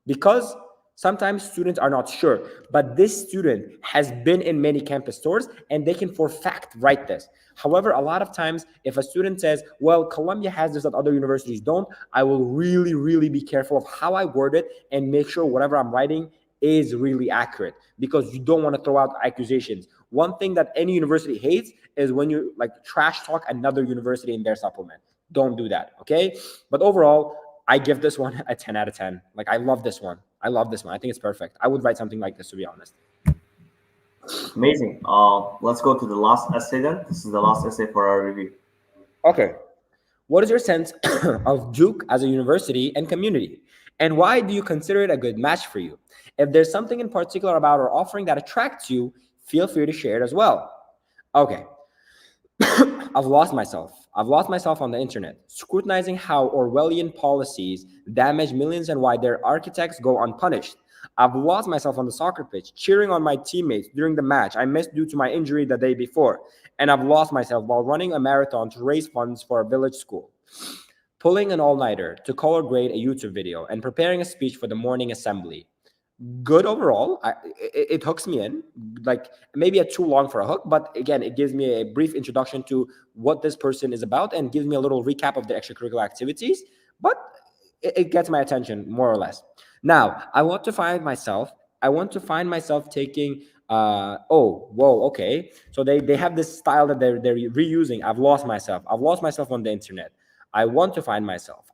because sometimes students are not sure, but this student has been in many campus stores and they can for fact write this. However, a lot of times if a student says, well, Columbia has this that other universities don't, I will really, really be careful of how I word it and make sure whatever I'm writing is really accurate, because you don't want to throw out accusations. One thing that any university hates is when you like trash talk another university in their supplement. Don't do that, okay? But overall, I give this one a 10 out of 10. Like, I love this one. I love this one. I think it's perfect. I would write something like this, to be honest. Amazing. Let's go to the last essay then. This is the last essay for our review. Okay. What is your sense of Duke as a university and community? And why do you consider it a good match for you? If there's something in particular about our offering that attracts you, feel free to share it as well. Okay. I've lost myself. I've lost myself on the internet, scrutinizing how Orwellian policies damage millions and why their architects go unpunished. I've lost myself on the soccer pitch, cheering on my teammates during the match I missed due to my injury the day before. And I've lost myself while running a marathon to raise funds for a village school, pulling an all-nighter to color grade a YouTube video, and preparing a speech for the morning assembly. Good overall. It hooks me in, like maybe too long for a hook, but again, it gives me a brief introduction to what this person is about and gives me a little recap of their extracurricular activities, but it gets my attention more or less. Now, I want to find myself taking okay. So they have this style that they're reusing. I've lost myself on the internet. I want to find myself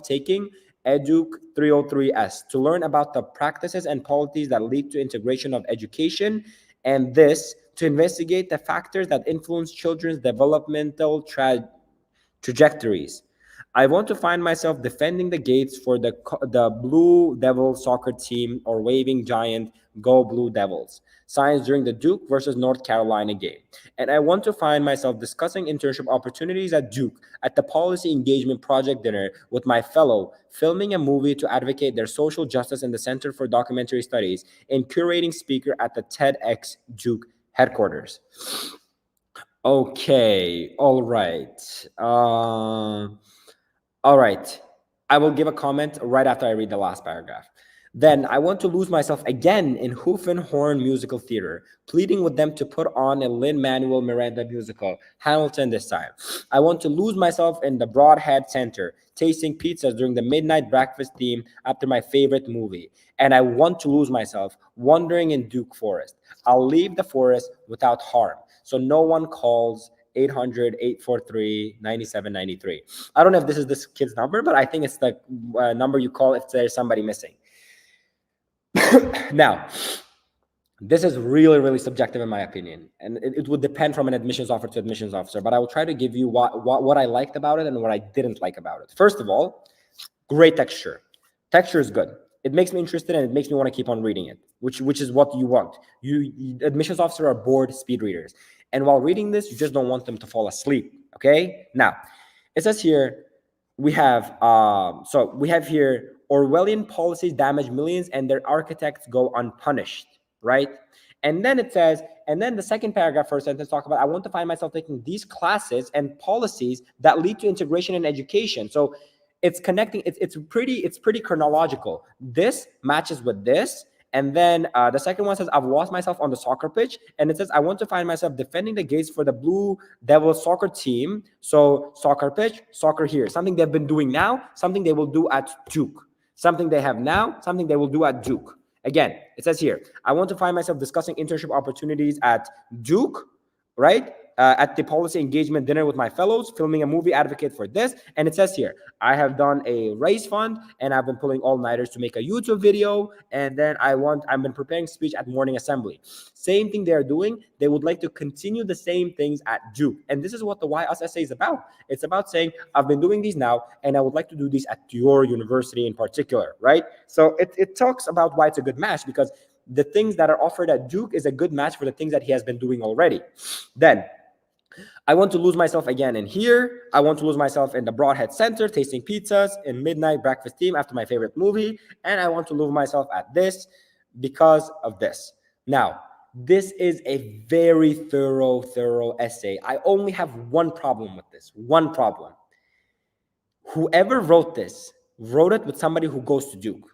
taking Educ 303S to learn about the practices and policies that lead to integration of education, and this to investigate the factors that influence children's developmental trajectories. I want to find myself defending the gates for the Blue Devil soccer team, or waving giant Go Blue Devils signs during the Duke versus North Carolina game. And I want to find myself discussing internship opportunities at Duke at the Policy Engagement Project dinner with my fellow, filming a movie to advocate their social justice in the Center for Documentary Studies, and curating speaker at the TEDx Duke headquarters. Okay, all right. All right. I will give a comment right after I read the last paragraph. Then I want to lose myself again in hoof and horn musical theater, pleading with them to put on a Lin-Manuel Miranda musical, Hamilton this time. I want to lose myself in the Broadhead Center, tasting pizzas during the midnight breakfast theme after my favorite movie. And I want to lose myself wandering in Duke Forest. I'll leave the forest without harm, so no one calls 800-843-9793. I don't know if this is this kid's number, but I think it's the number you call if there's somebody missing. Now, this is really, really subjective in my opinion, and it would depend from an admissions officer to admissions officer, but I will try to give you what I liked about it and what I didn't like about it. First of all, great texture. Texture is good. It makes me interested and it makes me want to keep on reading it, which is what you want. You admissions officer are bored speed readers. And while reading this, you just don't want them to fall asleep, okay? Now, it says here, we have here, Orwellian policies damage millions and their architects go unpunished, right? And then it says, and then the second paragraph, first sentence, talk about, I want to find myself taking these classes and policies that lead to integration in education. So it's connecting, it's pretty chronological. This matches with this. And then the second one says, I've lost myself on the soccer pitch. And it says, I want to find myself defending the gates for the Blue Devils soccer team. So soccer pitch, soccer here. Something they've been doing now, something they will do at Duke. Something they have now, something they will do at Duke. Again, it says here, I want to find myself discussing internship opportunities at Duke, right? At the policy engagement dinner with my fellows, filming a movie, advocate for this. And it says here, I have done a raise fund and I've been pulling all-nighters to make a YouTube video. And then I've been preparing speech at morning assembly. Same thing they're doing. They would like to continue the same things at Duke. And this is what the Why Us essay is about. It's about saying, I've been doing these now and I would like to do these at your university in particular, right? So it talks about why it's a good match, because the things that are offered at Duke is a good match for the things that he has been doing already. Then, I want to lose myself again in here. I want to lose myself in the Broadhead Center, tasting pizzas, in midnight breakfast theme after my favorite movie. And I want to lose myself at this because of this. Now, this is a very thorough essay. I only have one problem with this. One problem. Whoever wrote this, wrote it with somebody who goes to Duke.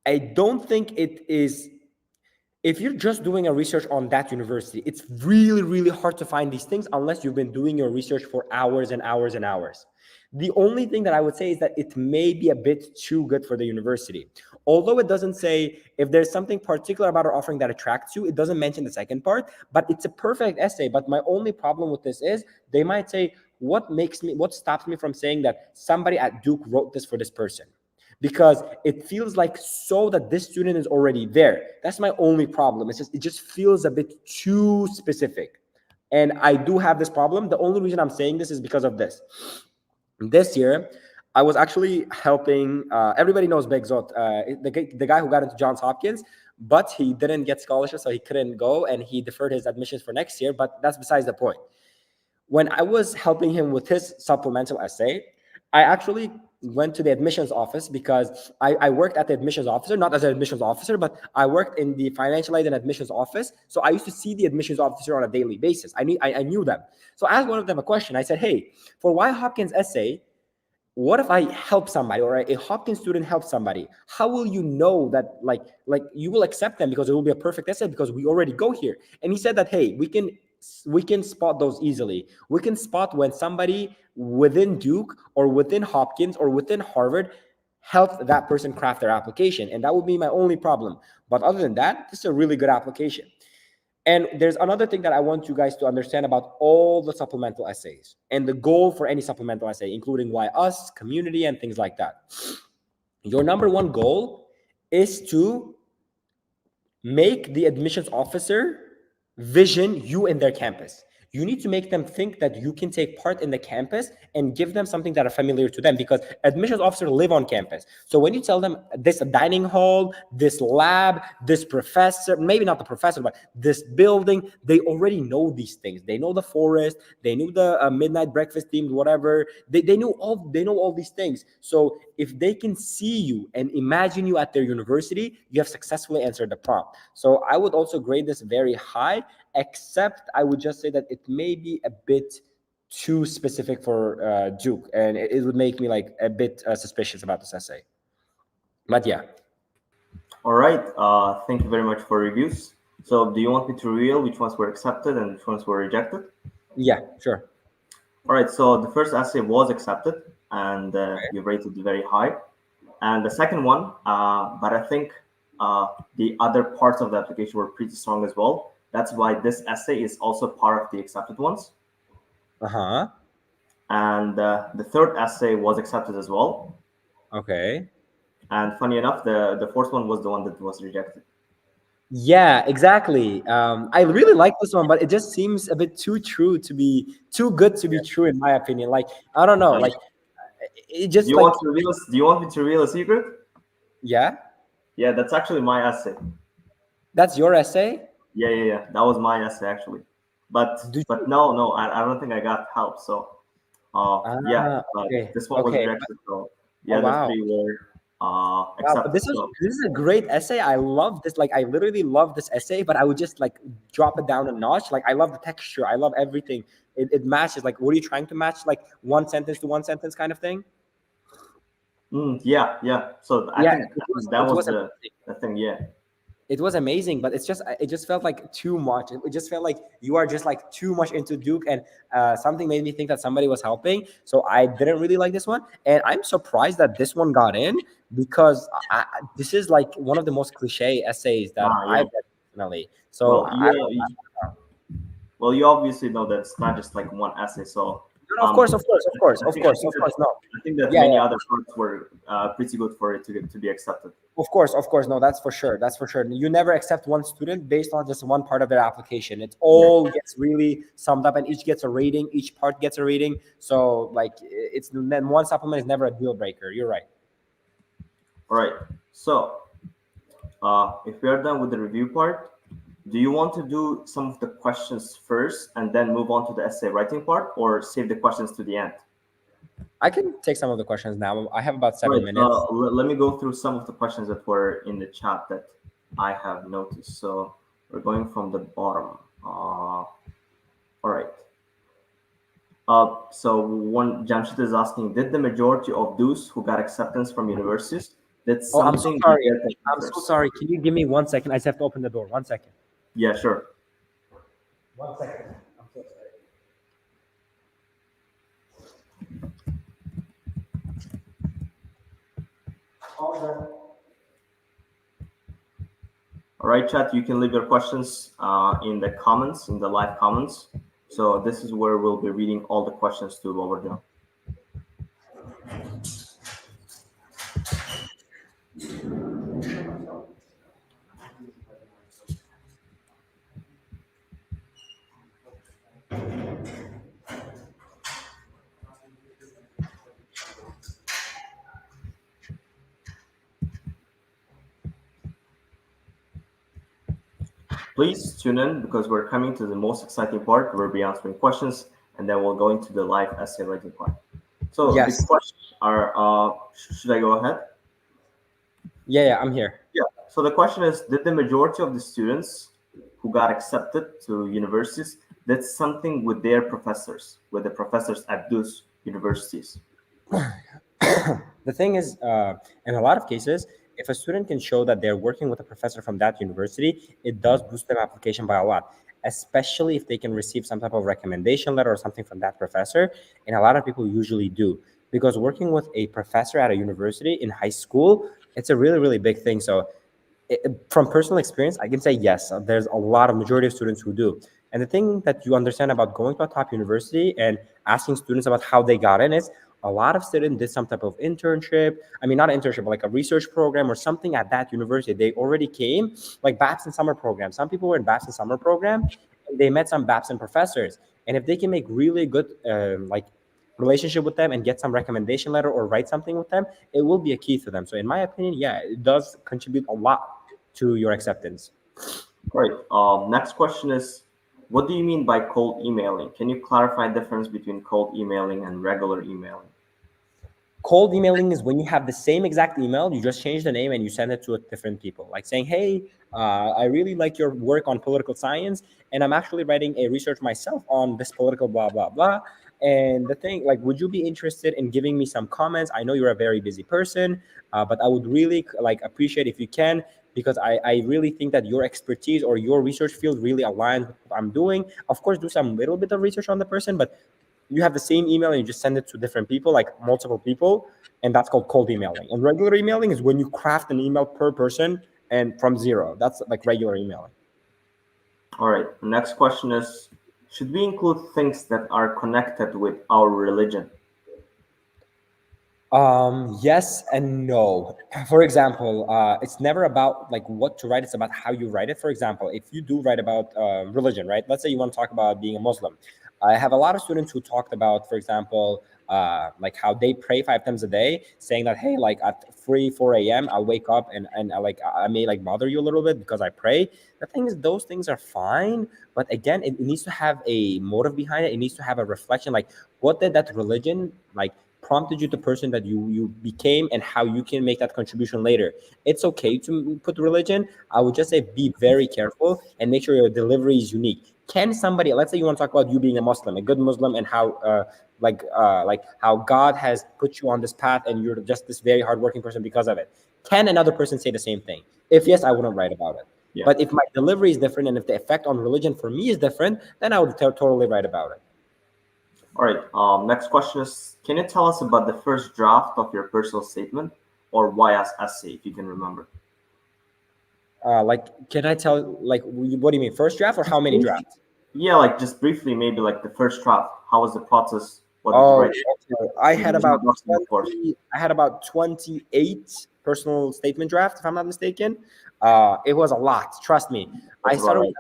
I don't think it is if you're just doing a research on that university, it's really, really hard to find these things unless you've been doing your research for hours and hours and hours. The only thing that I would say is that it may be a bit too good for the university. Although it doesn't say if there's something particular about our offering that attracts you, it doesn't mention the second part, but it's a perfect essay. But my only problem with this is they might say, what stops me from saying that somebody at Duke wrote this for this person? Because it feels like so that this student is already there. That's my only problem. It just feels a bit too specific. And I do have this problem. The only reason I'm saying this is because of this. This year, I was actually helping, everybody knows Begzot, the guy who got into Johns Hopkins, but he didn't get scholarship, so he couldn't go, and he deferred his admissions for next year, but that's besides the point. When I was helping him with his supplemental essay, I actually went to the admissions office because I worked at the admissions officer, not as an admissions officer, but I worked in the financial aid and admissions office. So I used to see the admissions officer on a daily basis. I knew them. So I asked one of them a question. I said, hey, for Y Hopkins essay, what if I help somebody or a Hopkins student helps somebody? How will you know that like you will accept them because it will be a perfect essay because we already go here? And he said that, hey, we can spot those easily. We can spot when somebody within Duke or within Hopkins or within Harvard helped that person craft their application. And that would be my only problem. But other than that, this is a really good application. And there's another thing that I want you guys to understand about all the supplemental essays and the goal for any supplemental essay, including why us, community, and things like that. Your number one goal is to make the admissions officer vision you in their campus. You need to make them think that you can take part in the campus and give them something that are familiar to them, because admissions officers live on campus. So when you tell them this dining hall, this lab, this professor, maybe not the professor, but this building, they already know these things. They know the forest, they knew the midnight breakfast themed, whatever. They know all these things. So if they can see you and imagine you at their university, you have successfully answered the prompt. So I would also grade this very high, except I would just say that it may be a bit too specific for Duke, and it would make me like a bit suspicious about this essay. But yeah. All right. Thank you very much for reviews. So do you want me to reveal which ones were accepted and which ones were rejected? Yeah, sure. All right. So the first essay was accepted, and you rated it very high. And the second one, but I think the other parts of the application were pretty strong as well. That's why this essay is also part of the accepted ones. Uh-huh. And the third essay was accepted as well. Okay. And funny enough, the fourth one was the one that was rejected. Yeah, exactly. I really like this one, but it just seems a bit too good to be true, in my opinion. Like, I don't know, like it just Do you want me to reveal a secret? Yeah. Yeah, that's actually my essay. That's your essay? Yeah. That was my essay actually. But no, I don't think I got help. So yeah, but okay. this one was rejected. So yeah, wow. the three were accepted. Wow, this is a great essay. I love this. Like, I literally love this essay, but I would just like drop it down a notch. Like, I love the texture. I love everything. It matches. Like, what are you trying to match? Like one sentence to one sentence kind of thing? Yeah. So I think that was the thing. Yeah. It was amazing, but it just felt like too much. It just felt like you are just like too much into Duke, and something made me think that somebody was helping. So I didn't really like this one, and I'm surprised that this one got in, because this is like one of the most cliche essays that I've read personally. So well, you obviously know that it's not just like one essay. So of course, no. I think that many other parts were pretty good for it to be accepted. Of course, no, that's for sure. You never accept one student based on just one part of their application. It all gets really summed up, and each gets a rating. Each part gets a rating. So like, it's then one supplement is never a deal breaker. You're right. All right. So if we are done with the review part, do you want to do some of the questions first and then move on to the essay writing part, or save the questions to the end? I can take some of the questions now. I have about 7 minutes. Let me go through some of the questions that were in the chat that I have noticed. So we're going from the bottom. All right. So one Jamshid is asking, did the majority of those who got acceptance from universities That's Oh, I'm so something we sorry. get at I'm so first. sorry. Can you give me 1 second? I just have to open the door. 1 second. Yeah, sure. 1 second. I'm so sorry. All right, chat, you can leave your questions in the comments, in the live comments. So this is where we'll be reading all the questions to Bobirjon. Please tune in because we're coming to the most exciting part. We'll be answering questions and then we'll go into the live essay writing part. So the Yes. questions are, should I go ahead? Yeah, I'm here. Yeah. So the question is, did the majority of the students who got accepted to universities did something with their professors, with the professors at those universities? The thing is, in a lot of cases, if a student can show that they're working with a professor from that university, it does boost their application by a lot, especially if they can receive some type of recommendation letter or something from that professor. And a lot of people usually do, because working with a professor at a university in high school, it's a really, really big thing. So from personal experience, I can say yes, there's a lot of majority of students who do. And the thing that you understand about going to a top university and asking students about how they got in is a lot of students did some type of internship. I mean, not an internship, but like a research program or something at that university. They already came, like BAPS and summer program. Some people were in BAPS and summer program. And they met some BAPS and professors. And if they can make really good like relationship with them and get some recommendation letter or write something with them, it will be a key to them. So in my opinion, yeah, it does contribute a lot to your acceptance. All right. Next question is, what do you mean by cold emailing? Can you clarify the difference between cold emailing and regular emailing? Cold emailing is when you have the same exact email, you just change the name and you send it to different people, like saying, hey, I really like your work on political science, and I'm actually writing a research myself on this political blah, blah, blah. And the thing, like, would you be interested in giving me some comments? I know you're a very busy person, but I would really like appreciate if you can, because I really think that your expertise or your research field really aligns with what I'm doing. Of course, do some little bit of research on the person, but you have the same email and you just send it to different people, like multiple people, and that's called cold emailing. And regular emailing is when you craft an email per person and from zero. That's like regular emailing. All right. The next question is, should we include things that are connected with our religion? Yes and no. For example, it's never about like what to write, it's about how you write it. For example, if you do write about religion, right? Let's say you want to talk about being a Muslim. I have a lot of students who talked about, for example, like how they pray 5 times a day, saying that, hey, like at 4 a.m. I'll wake up and I may like bother you a little bit because I pray. The thing is, those things are fine, but again, it needs to have a motive behind it. It needs to have a reflection, like what did that religion like prompted you the person that you became, and how you can make that contribution later. It's okay to put religion. I would just say be very careful and make sure your delivery is unique. Can somebody, let's say you want to talk about you being a Muslim, a good Muslim, and how like how God has put you on this path and you're just this very hardworking person because of it. Can another person say the same thing? If yes, I wouldn't write about it. Yeah. But if my delivery is different and if the effect on religion for me is different, then I would totally write about it. All right. Next question is, can you tell us about the first draft of your personal statement or YS essay, if you can remember? Like, can I tell, like, what do you mean, first draft or how many drafts? Yeah, like just briefly, maybe like the first draft. How was the process? What did you Oh, write? okay. I had There's about no document, of course. 28 personal statement drafts, if I'm not mistaken. It was a lot. Trust me. That's about right.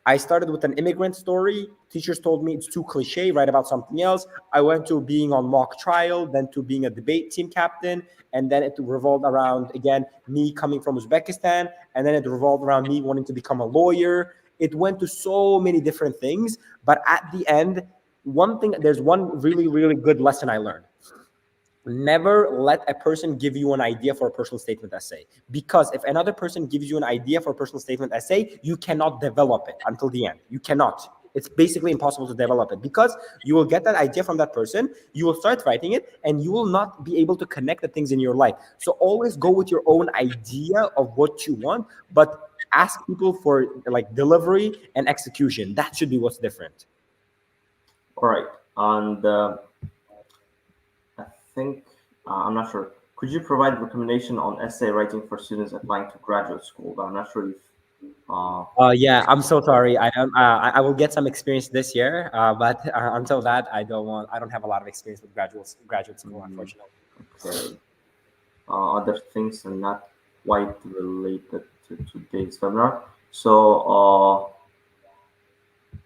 I started with an immigrant story. Teachers told me it's too cliche, write about something else. I went to being on mock trial, then to being a debate team captain, and then it revolved around, again, me coming from Uzbekistan, and then it revolved around me wanting to become a lawyer. It went to so many different things, but at the end, there's one really, really good lesson I learned. Never let a person give you an idea for a personal statement essay, because if another person gives you an idea for a personal statement essay, you cannot develop it until the end. You cannot. It's basically impossible to develop it, because you will get that idea from that person, you will start writing it, and you will not be able to connect the things in your life. So always go with your own idea of what you want, but ask people for like delivery and execution. That should be what's different. All right. And I think, I'm not sure. Could you provide recommendation on essay writing for students applying to graduate school? But I'm not sure if. Yeah, I'm so sorry. I will get some experience this year, but until that, I don't have a lot of experience with graduate school, mm, unfortunately. okay. Other things are not quite related to today's webinar. So, all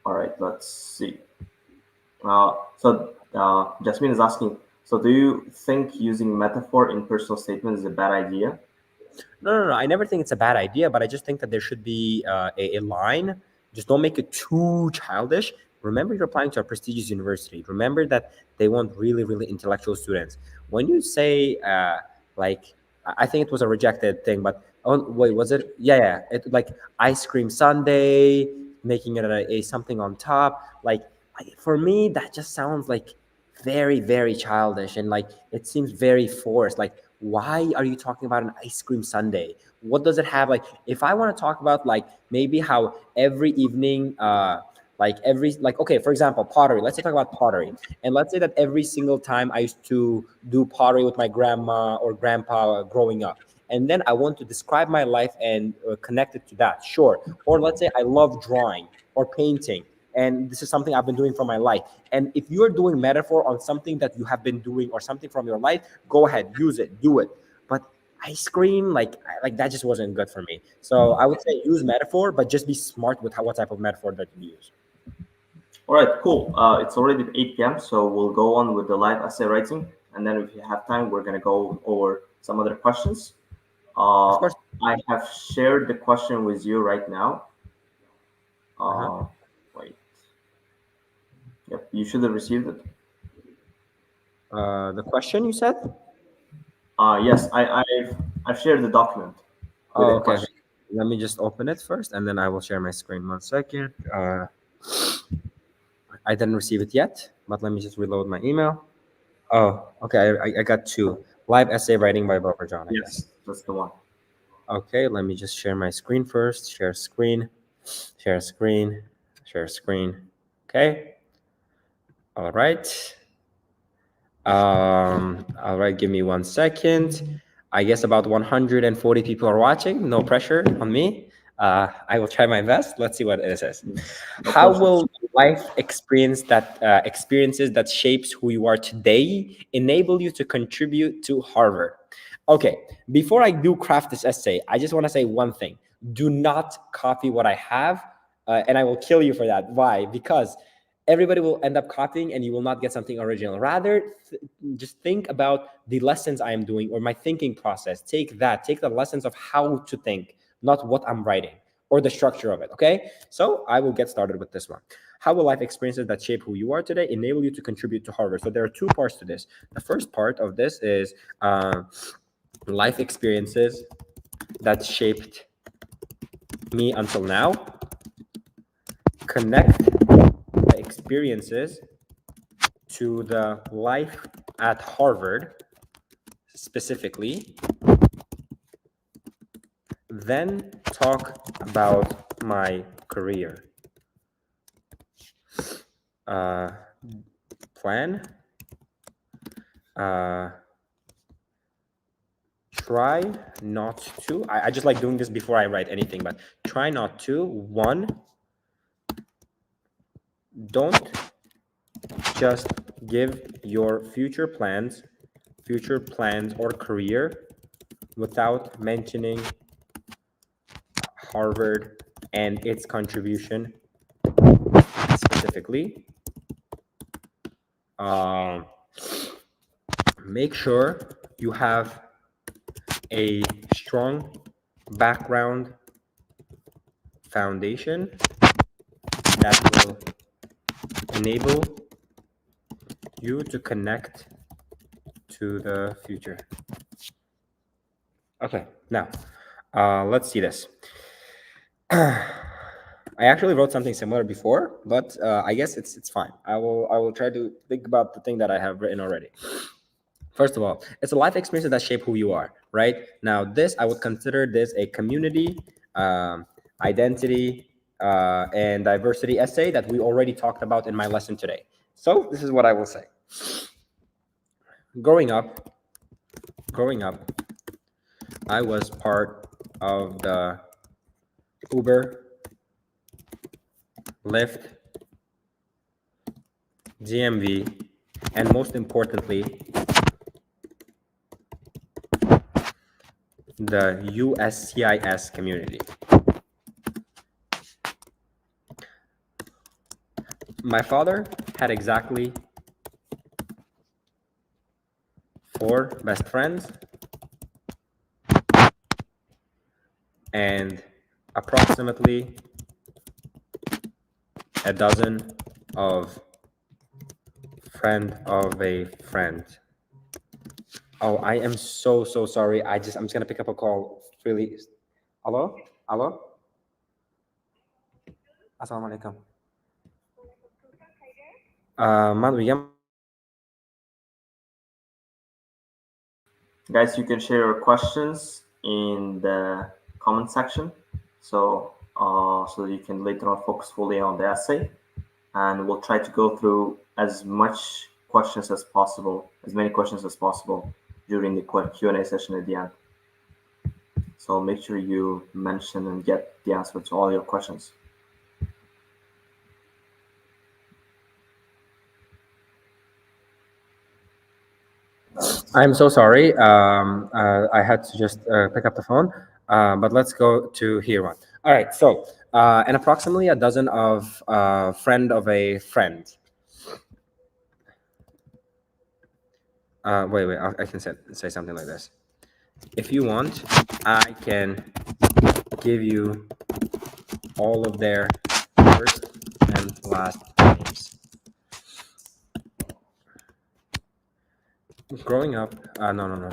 right, let's see. Jasmine is asking, so do you think using metaphor in personal statements is a bad idea? No. I never think it's a bad idea, but I just think that there should be a line. Just don't make it too childish. Remember, you're applying to a prestigious university. Remember that they want really, really intellectual students. When you say, like, I think it was a rejected thing, but oh wait, was it? Yeah. It like ice cream sundae, making it a something on top. Like for me, that just sounds like very, very childish, and like it seems very forced. Like, why are you talking about an ice cream sundae? What does it have? Like, if I want to talk about like maybe how every evening, okay, for example, pottery. Let's say talk about pottery, and let's say that every single time I used to do pottery with my grandma or grandpa growing up, and then I want to describe my life and connect it to that. Sure. Or let's say I love drawing or painting, and this is something I've been doing for my life. And if you're doing metaphor on something that you have been doing or something from your life, go ahead, use it, do it. But ice cream, like that just wasn't good for me. So I would say use metaphor, but just be smart with what type of metaphor that you use. All right, cool. It's already 8 p.m., so we'll go on with the live essay writing, and then if you have time, we're gonna go over some other questions. Of Uh, course. I have shared the question with you right now. Uh-huh. Uh, Wait. Yep, you should have received it. The question you said? Yes, I've shared the document with Oh, the okay. question. Let me just open it first, and then I will share my screen. 1 second. I didn't receive it yet, but let me just reload my email. Oh, okay. I got two. Live essay writing by Bobirjon, I guess. Yes, that's the one. Okay, let me just share my screen first. Share screen, share screen, share screen. Okay. All right. All right, give me 1 second. I guess about 140 people are watching. No pressure on me. I will try my best. Let's see what it says. No How pressure. will life experiences that shapes who you are today enable you to contribute to Harvard? Okay, before I do craft this essay, I just want to say one thing. Do not copy what I have, and I will kill you for that. Why? Because everybody will end up copying and you will not get something original. Rather, just think about the lessons I am doing or my thinking process. Take the lessons of how to think, not what I'm writing or the structure of it. Okay, so I will get started with this one. How will life experiences that shape who you are today enable you to contribute to Harvard? So there are two parts to this. The first part of this is life experiences that shaped me until now. Connect the experiences to the life at Harvard specifically, then talk about my career. Plan. Try not to. I just like doing this before I write anything, but try not to. One, don't just give your future plans or career without mentioning Harvard and its contribution specifically. Make sure you have a strong background foundation that will enable you to connect to the future. Okay, now let's see this. I actually wrote something similar before, but I guess it's fine. I will try to think about the thing that I have written already. First of all, it's a life experience that shape who you are, right? Now, this, I would consider this a community, identity, and diversity essay that we already talked about in my lesson today. So this is what I will say. Growing up, I was part of the Uber, Lyft, GMV, and most importantly, the USCIS community. My father had exactly 4 best friends and approximately a dozen of friend of a friend. Oh, I am so sorry. I'm just gonna pick up a call. Really. Hello? Assalamualaikum. Guys, you can share your questions in the comment section, so so that you can later on focus fully on the essay, and we'll try to go through as many questions as possible during the Q&A session at the end. So make sure you mention and get the answer to all your questions. I'm so sorry. I had to just pick up the phone, but let's go to here one. All right. So, and approximately a dozen of friend of a friend. Wait. I can say something like this. If you want, I can give you all of their first and last names. Growing up, no.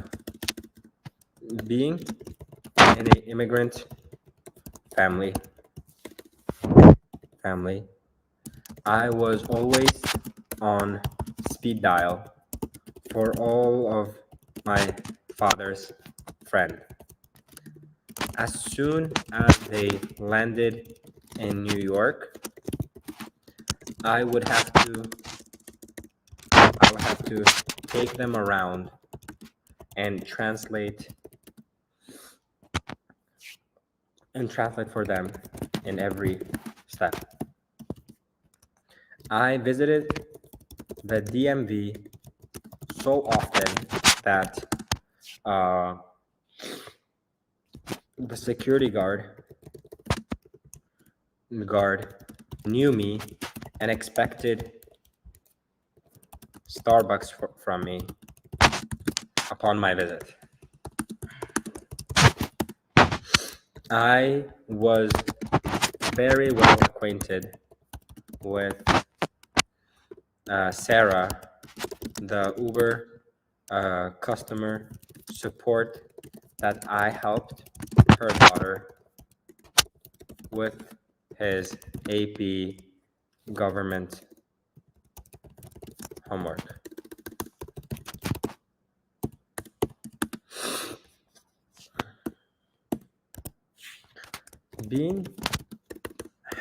Being in an immigrant family, I was always on speed dial for all of my father's friend. As soon as they landed in New York, I would have to take them around and translate for them in every step. I visited the DMV so often that the security guard knew me and expected Starbucks from me upon my visit. I was very well acquainted with Sarah, the Uber customer support that I helped her daughter with his AP government homework.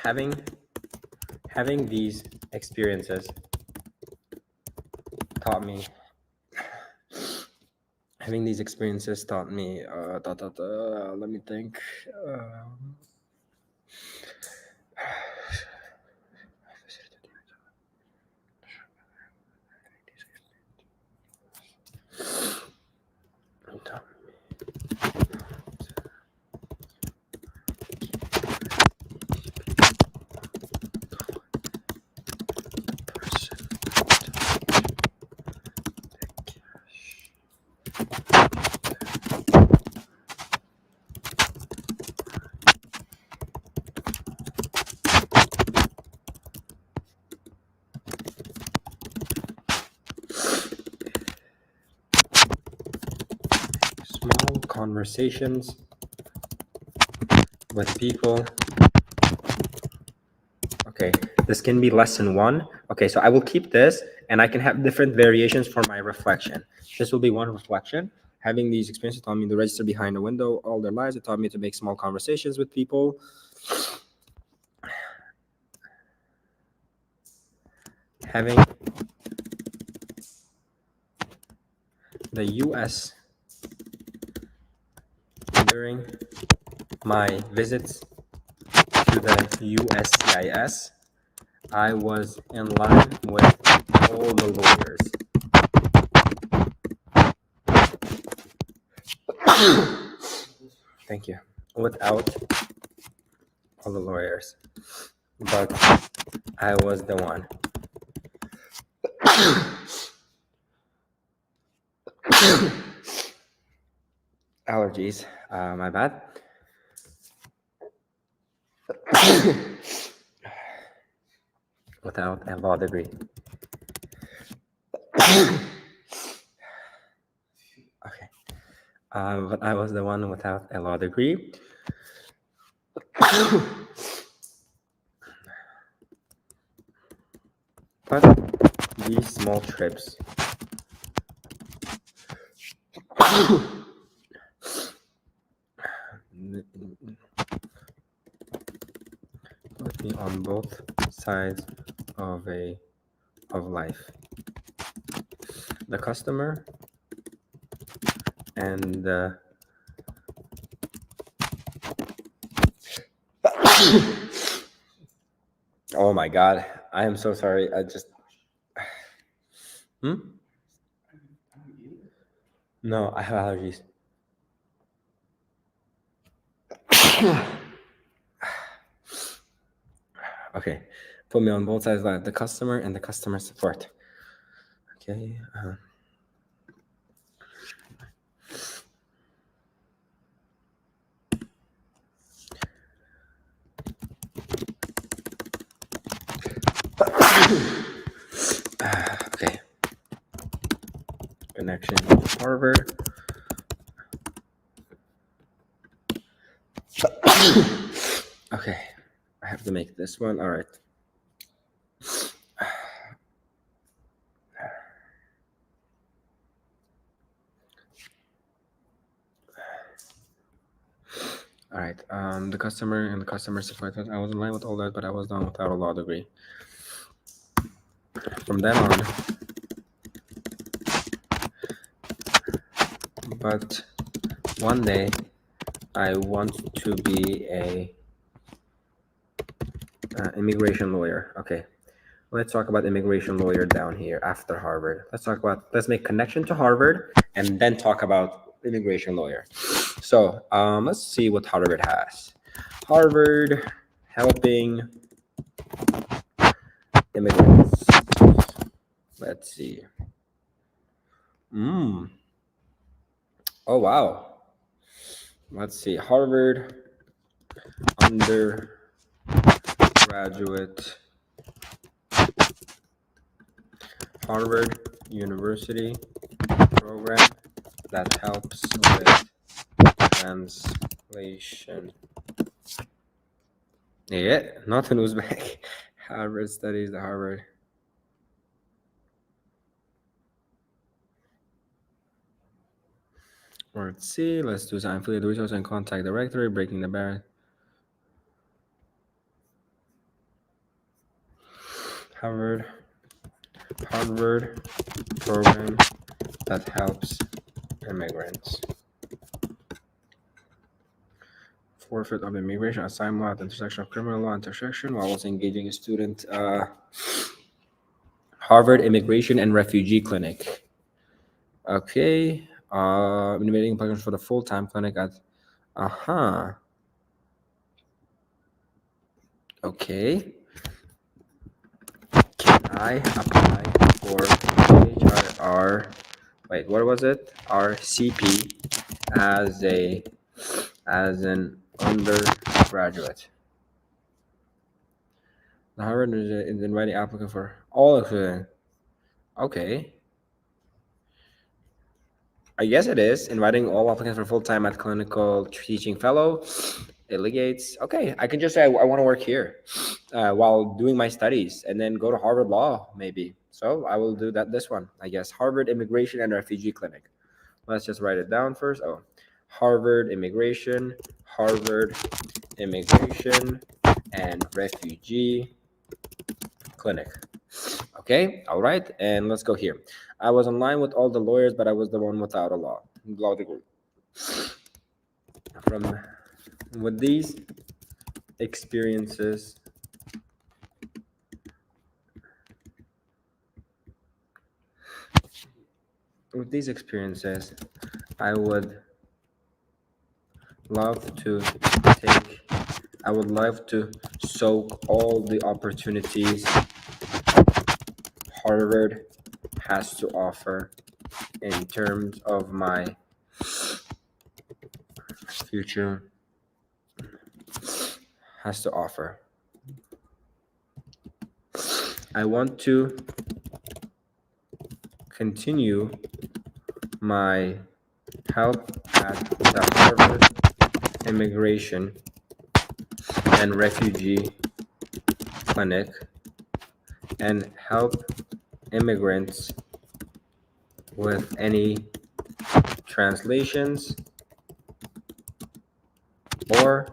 Having these experiences taught me. Let me think. Small conversations with people Okay, this can be lesson 1. Okay, so I will keep this and I can have different variations for my reflection. This will be one reflection. Having these experiences taught me to register behind a window all their lives. It taught me to make small conversations with people. Having the US during my visits to the USCIS, I was in line with all the lawyers. Thank you. Without all the lawyers, but I was the one. Allergies, my bad. Without a law degree. Okay. But I was the one without a law degree. But these small trips put me on both sides of life. The customer and the oh my God, I am so sorry. I just No, I have allergies. Okay, put me on both sides of the customer and the customer support. Okay. Okay. Connection to Harvard. Okay, I have to make this one. All right. All right. The customer and the customer support. I was in line with all that, but I was done without a law degree. From then on, but one day I want to be a immigration lawyer. Okay, let's talk about immigration lawyer down here after Harvard. Let's make connection to Harvard and then talk about immigration lawyer. So let's see what Harvard has. Harvard helping immigrants. Let's see. Oh, wow. Let's see. Harvard undergraduate. Harvard University program that helps with translation. Yeah, not in Uzbek. Harvard studies the Harvard. Let's see. Let's do some affiliate resource and contact directory, breaking the barrier. Harvard program that helps immigrants. Forfeit of immigration, assignment law at the intersection of criminal law intersection while also engaging a student. Harvard Immigration and Refugee Clinic. Okay. Innovating applications for the full-time clinic at Okay. Can I apply for HRR? Wait, what was it? RCP as an undergraduate. The Harvard is inviting applicant for all of the. Okay. I guess it is inviting all applicants for full-time at clinical teaching fellow. Delegates. Okay, I can just say I want to work here while doing my studies and then go to Harvard Law, maybe. So I will do that. This one, I guess. Harvard Immigration and Refugee Clinic. Let's just write it down first. Oh, Harvard Immigration and Refugee Clinic. Okay, all right, and let's go here. I was online with all the lawyers, but I was the one without a law degree. From with these experiences, I would love to soak all the opportunities Harvard has to offer in terms of my future has to offer. I want to continue my help at the Harvard Immigration and Refugee Clinic and help immigrants with any translations or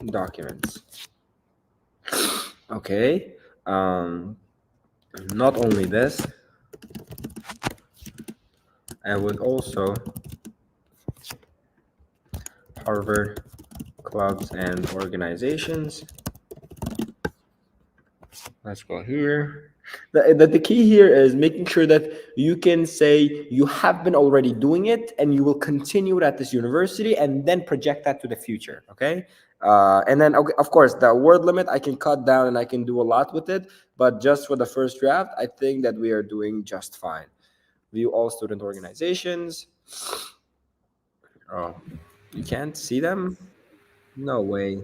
documents. Okay. Not only this, I would also Harvard clubs and organizations. Let's go here. The key here is making sure that you can say you have been already doing it and you will continue it at this university and then project that to the future. Okay. And then, okay, of course, the word limit I can cut down and I can do a lot with it. But just for the first draft, I think that we are doing just fine. View all student organizations. Oh, you can't see them? No way.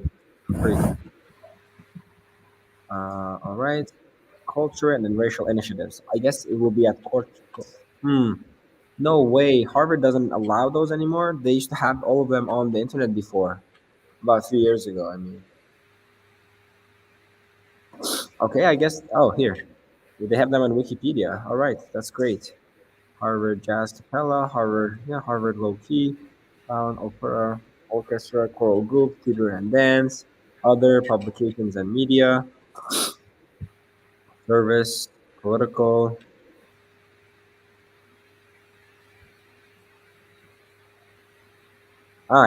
All right. Culture and then racial initiatives. I guess it will be at court. No way. Harvard doesn't allow those anymore. They used to have all of them on the internet before, about 3 years ago. I mean, okay. I guess. Oh, here they have them on Wikipedia. All right, that's great. Harvard Jazz Capella, Harvard Low Key, Opera, Orchestra, Choral Group, Theater and Dance, other publications and media, service, political.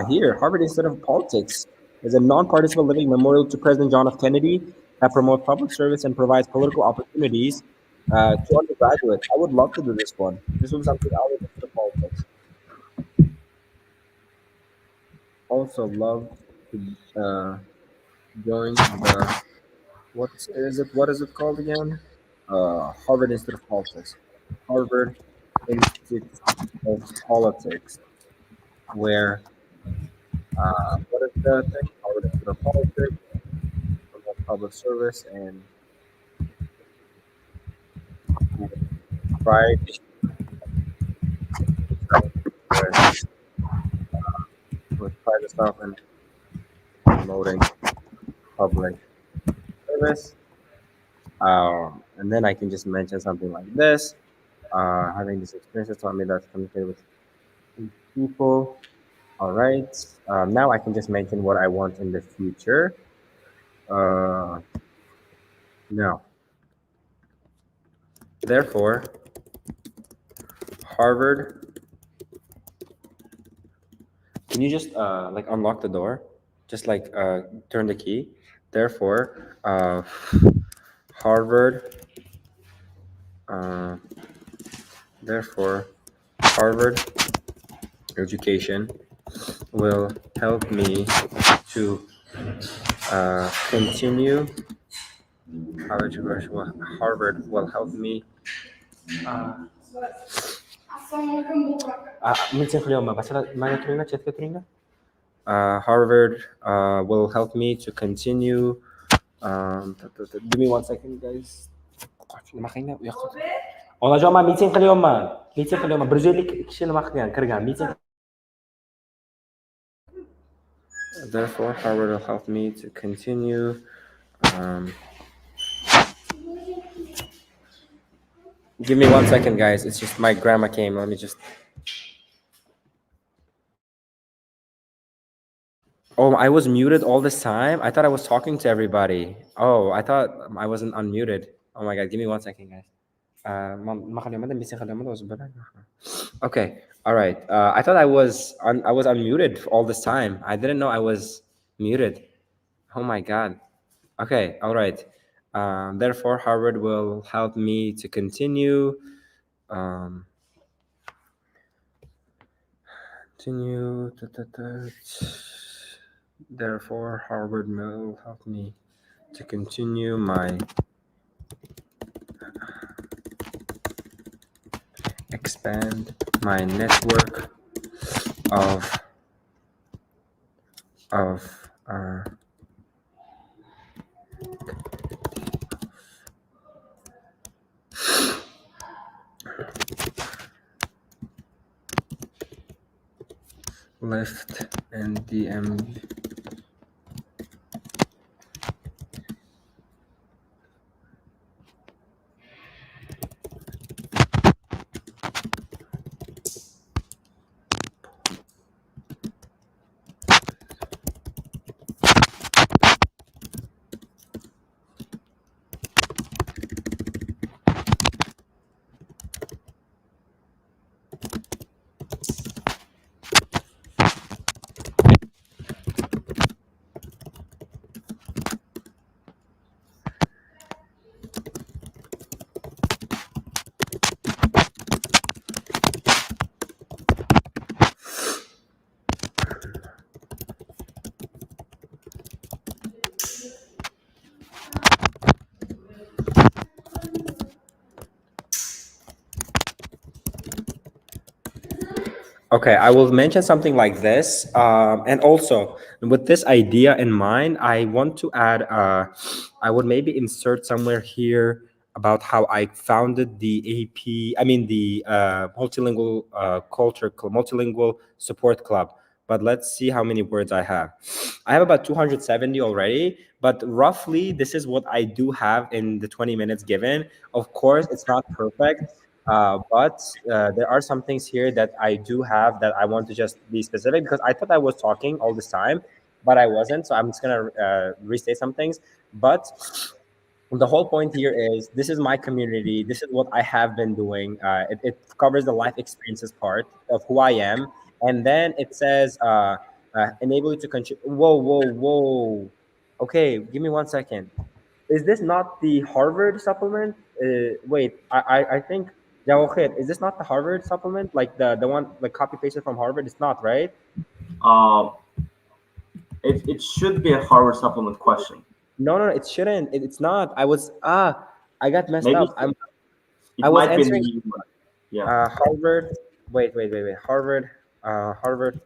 Here, Harvard Institute of Politics is a non-partisan living memorial to President John F. Kennedy that promotes public service and provides political opportunities to undergraduates. I would love to do this one. This was something I would do politics. Also love to join the what is it called again? Harvard Institute of Politics. Harvard Institute of Politics, where what is the thing? Harvard Institute of Politics, public service and pride with private stuff and promoting public service. And then I can just mention something like this. Having this experience has taught me that to communicate with people. All right. Now I can just mention what I want in the future. No. Therefore, Harvard. Can you just like unlock the door? Just like turn the key. Therefore, Harvard. Therefore, Harvard education will help me to continue. Harvard will help me. Harvard will help me to continue. Give me 1 second, guys. Olacağım meeting kılıyorum ben. Meeting kılıyorum. Brüzelik kişinin vakti yani kırgan meeting. Therefore, Harvard will help me to continue. Um, Give me 1 second, guys. It's just my grandma came. Let me just. Oh, I was muted all this time. I thought I was talking to everybody. Oh, I thought I wasn't unmuted. Oh my god, give me 1 second, guys. Okay, all right. I thought I was unmuted all this time. I didn't know I was muted. Oh my god. Okay, all right. Therefore, Harvard will help me to continue. Um, continue. Therefore, Harvard will help me to continue my expand my network of of left and DM. Okay, I will mention something like this. And also, with this idea in mind, I want to add, I would maybe insert somewhere here about how I founded the the multilingual multilingual support club. But let's see how many words I have. I have about 270 already, but roughly this is what I do have in the 20 minutes given. Of course, it's not perfect. But there are some things here that I do have that I want to just be specific because I thought I was talking all this time, but I wasn't. So I'm just gonna restate some things. But the whole point here is this is my community. This is what I have been doing. It covers the life experiences part of who I am, and then it says enable you to contribute. Whoa, whoa, whoa. Okay, give me 1 second. Is this not the Harvard supplement? Wait, I think Jawahir, is this not the Harvard supplement? Like the one like copy pasted from Harvard? It's not, right? Um, it should be a Harvard supplement question. No, it shouldn't. It's not. I got messed Maybe up. it I was might be answering the one. Yeah. Harvard. Wait. Harvard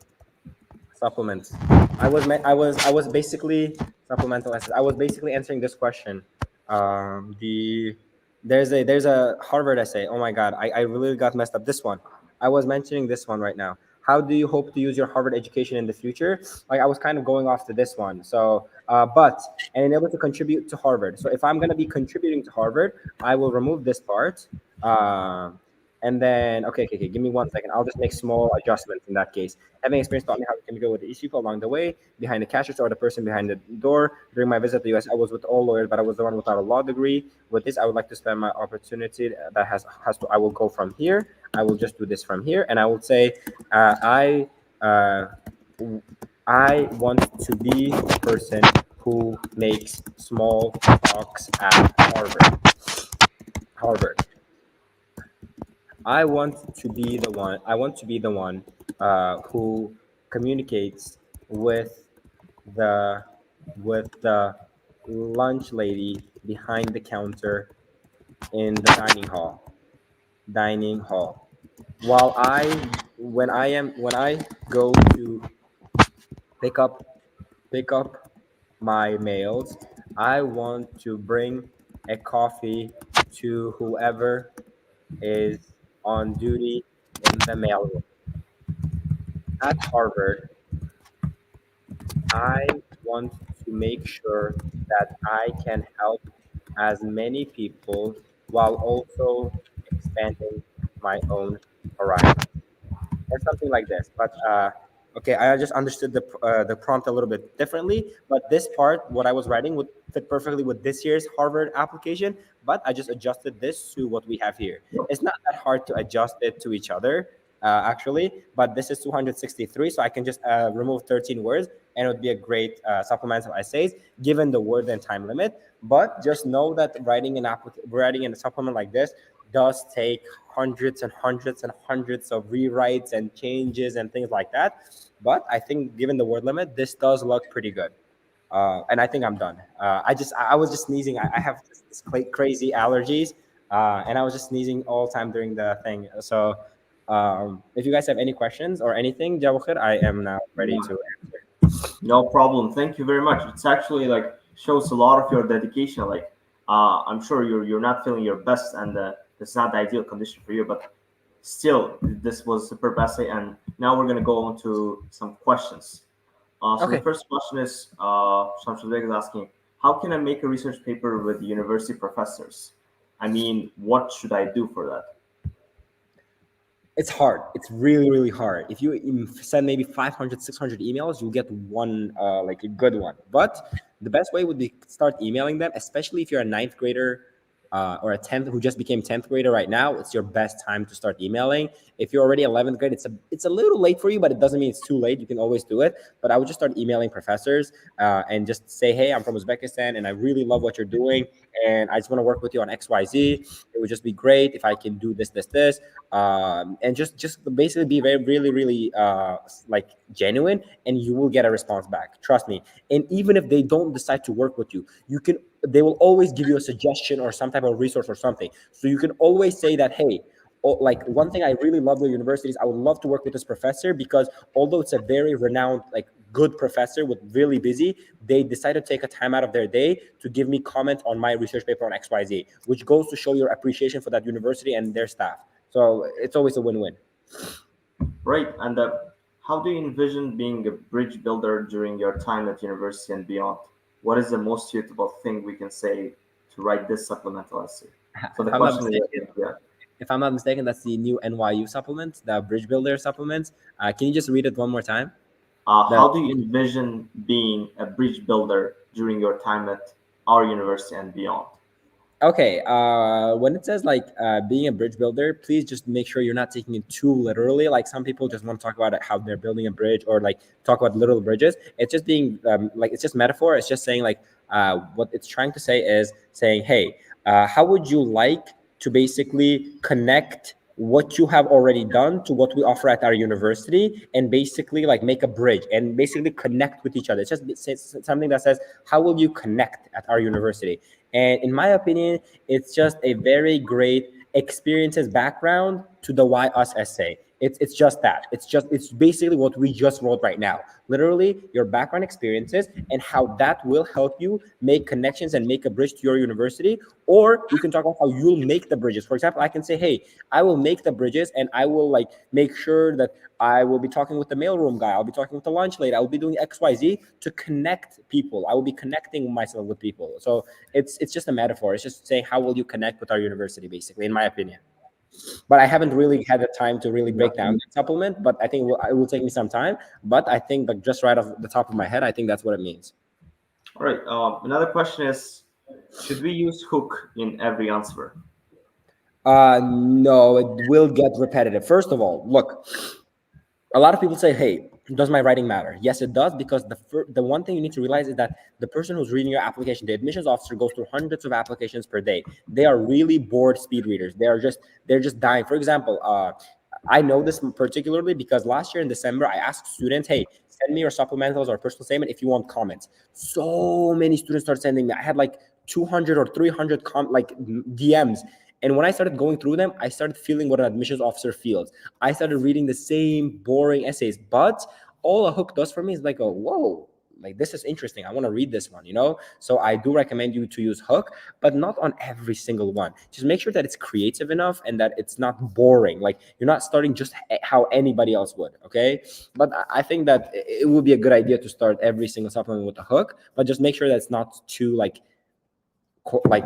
supplements. I was basically supplemental essays. I was basically answering this question. The there's a Harvard essay. Oh my god, I really got messed up. This one. I was mentioning this one right now. How do you hope to use your Harvard education in the future? Like I was kind of going off to this one. So, and able to contribute to Harvard. So if I'm gonna be contributing to Harvard, I will remove this part. And then, okay, give me 1 second. I'll just make small adjustments in that case. Having experience taught me how to communicate with the issue along the way, behind the cash register or the person behind the door. During my visit to the US, I was with all lawyers, but I was the one without a law degree. With this, I would like to spend my opportunity that I will go from here. I will just do this from here. And I will say, uh, I want to be the person who makes small talks at Harvard. I want to be the one. I want to be the one who communicates with the lunch lady behind the counter in the Dining hall. While when I go to pick up my mails, I want to bring a coffee to whoever is on duty in the mailroom at Harvard. I want to make sure that I can help as many people while also expanding my own horizon, or something like this. But okay, I just understood the prompt a little bit differently. But this part, what I was writing, would fit perfectly with this year's Harvard application. But I just adjusted this to what we have here. It's not that hard to adjust it to each other, actually. But this is 263, so I can just remove 13 words, and it would be a great supplemental essays given the word and time limit. But just know that writing in a supplement like this does take hundreds and hundreds and hundreds of rewrites and changes and things like that. But I think, given the word limit, this does look pretty good. And I think I'm done. I was just sneezing. I have this crazy allergies, and I was just sneezing all the time during the thing. So, if you guys have any questions or anything, Jawahir, I am now ready to answer. No problem. Thank you very much. It's actually like shows a lot of your dedication. Like I'm sure you're not feeling your best, and it's not the ideal condition for you, but still, this was a superb essay. And now we're gonna go on to some questions. So the Okay. first question is Shamsuddin is asking, how can I make a research paper with university professors? I mean, what should I do for that? It's hard. It's really, really hard. If you send maybe 500, 600 emails, you'll get one, like a good one. But the best way would be start emailing them, especially if you're a ninth grader or a 10th who just became 10th grader right now. It's your best time to start emailing. If you're already 11th grade, it's a little late for you, but it doesn't mean it's too late. You can always do it. But I would just start emailing professors and just say, hey, I'm from Uzbekistan and I really love what you're doing. And I just want to work with you on XYZ. It would just be great if I can do this, and just basically be very, really, really like genuine, and you will get a response back. Trust me. And even if they don't decide to work with you, they will always give you a suggestion or some type of resource or something. So you can always say that, hey, like one thing I really love the university is I would love to work with this professor because although it's a very renowned, like good professor with really busy, they decided to take a time out of their day to give me comment on my research paper on XYZ, which goes to show your appreciation for that university and their staff. So it's always a win-win. Right. And how do you envision being a bridge builder during your time at university and beyond? What is the most suitable thing we can say to write this supplemental essay? So the If I'm not question is, mistaken, yeah, if I'm not mistaken, that's the new NYU supplement, the Bridge Builder supplement. Can you just read it one more time? The how do you envision being a bridge builder during your time at our university and beyond? Okay, when it says like being a bridge builder, please just make sure you're not taking it too literally. Like some people just want to talk about how they're building a bridge or like talk about literal bridges. It's just being like it's just metaphor. It's just saying like what it's trying to say is saying, hey, how would you like to basically connect what you have already done to what we offer at our university and basically like make a bridge and basically connect with each other. It's something that says, how will you connect at our university? And in my opinion, it's just a very great experiences background to the Why Us essay. It's just that. It's basically what we just wrote right now. Literally, your background experiences and how that will help you make connections and make a bridge to your university. Or you can talk about how you'll make the bridges. For example, I can say, hey, I will make the bridges and I will like make sure that I will be talking with the mailroom guy. I'll be talking with the lunch lady. I'll be doing XYZ to connect people. I will be connecting myself with people. So it's just a metaphor. It's just saying how will you connect with our university, basically, in my opinion. But I haven't really had the time to really Yeah. break down the supplement. But I think it will take me some time. But I think like just right off the top of my head, I think that's what it means. All right. Another question is, should we use hook in every answer? No, it will get repetitive. First of all, look, a lot of people say, hey, does my writing matter? Yes, it does, because the one thing you need to realize is that the person who's reading your application, the admissions officer, goes through hundreds of applications per day. They are really bored speed readers. They're just dying. For example, I know this particularly because last year in December, I asked students, hey, send me your supplementals or personal statement if you want comments. So many students started sending me. I had like 200 or 300 DMs. And when I started going through them, I started feeling what an admissions officer feels. I started reading the same boring essays. But all a hook does for me is like, whoa, like this is interesting, I want to read this one, you know. So I do recommend you to use hook, but not on every single one. Just make sure that it's creative enough and that it's not boring, like you're not starting just how anybody else would. Okay, but I think that it would be a good idea to start every single supplement with a hook, but just make sure that it's not too like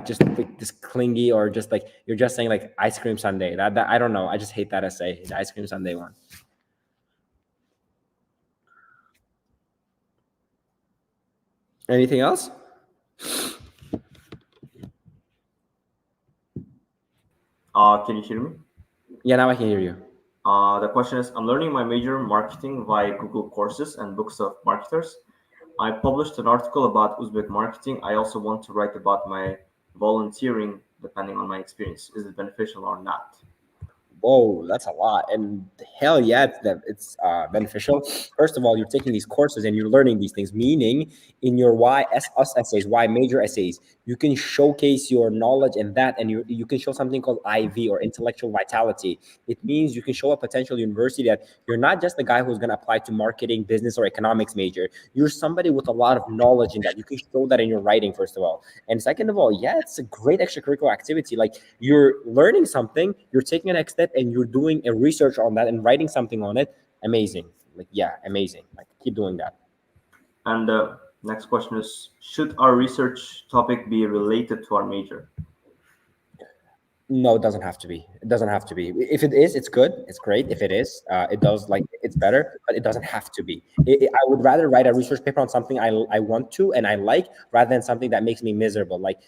just like this clingy, or just like you're just saying like ice cream sundae. That I don't know, I just hate that essay, the ice cream sundae one. Anything else? Can you hear me? Yeah, now I can hear you. The question is, I'm learning my major marketing via Google courses and books of marketers. I published an article about Uzbek marketing. I also want to write about my volunteering, depending on my experience. Is it beneficial or not? Whoa, that's a lot. And hell yeah, it's beneficial. First of all, you're taking these courses and you're learning these things, meaning in your us essays, why major essays, you can showcase your knowledge in that, and you can show something called IV, or intellectual vitality. It means you can show a potential university that you're not just the guy who's going to apply to marketing, business, or economics major. You're somebody with a lot of knowledge in that. You can show that in your writing, first of all. And second of all, yeah, it's a great extracurricular activity. Like you're learning something, you're taking a next step, and you're doing a research on that and writing something on it. Amazing. Like, yeah, amazing. Like, keep doing that. And the next question is, should our research topic be related to our major? No, it doesn't have to be. It doesn't have to be. If it is, it's good. It's great. If it is, it does, like, it's better, but it doesn't have to be. I would rather write a research paper on something I want to and I like, rather than something that makes me miserable. Like,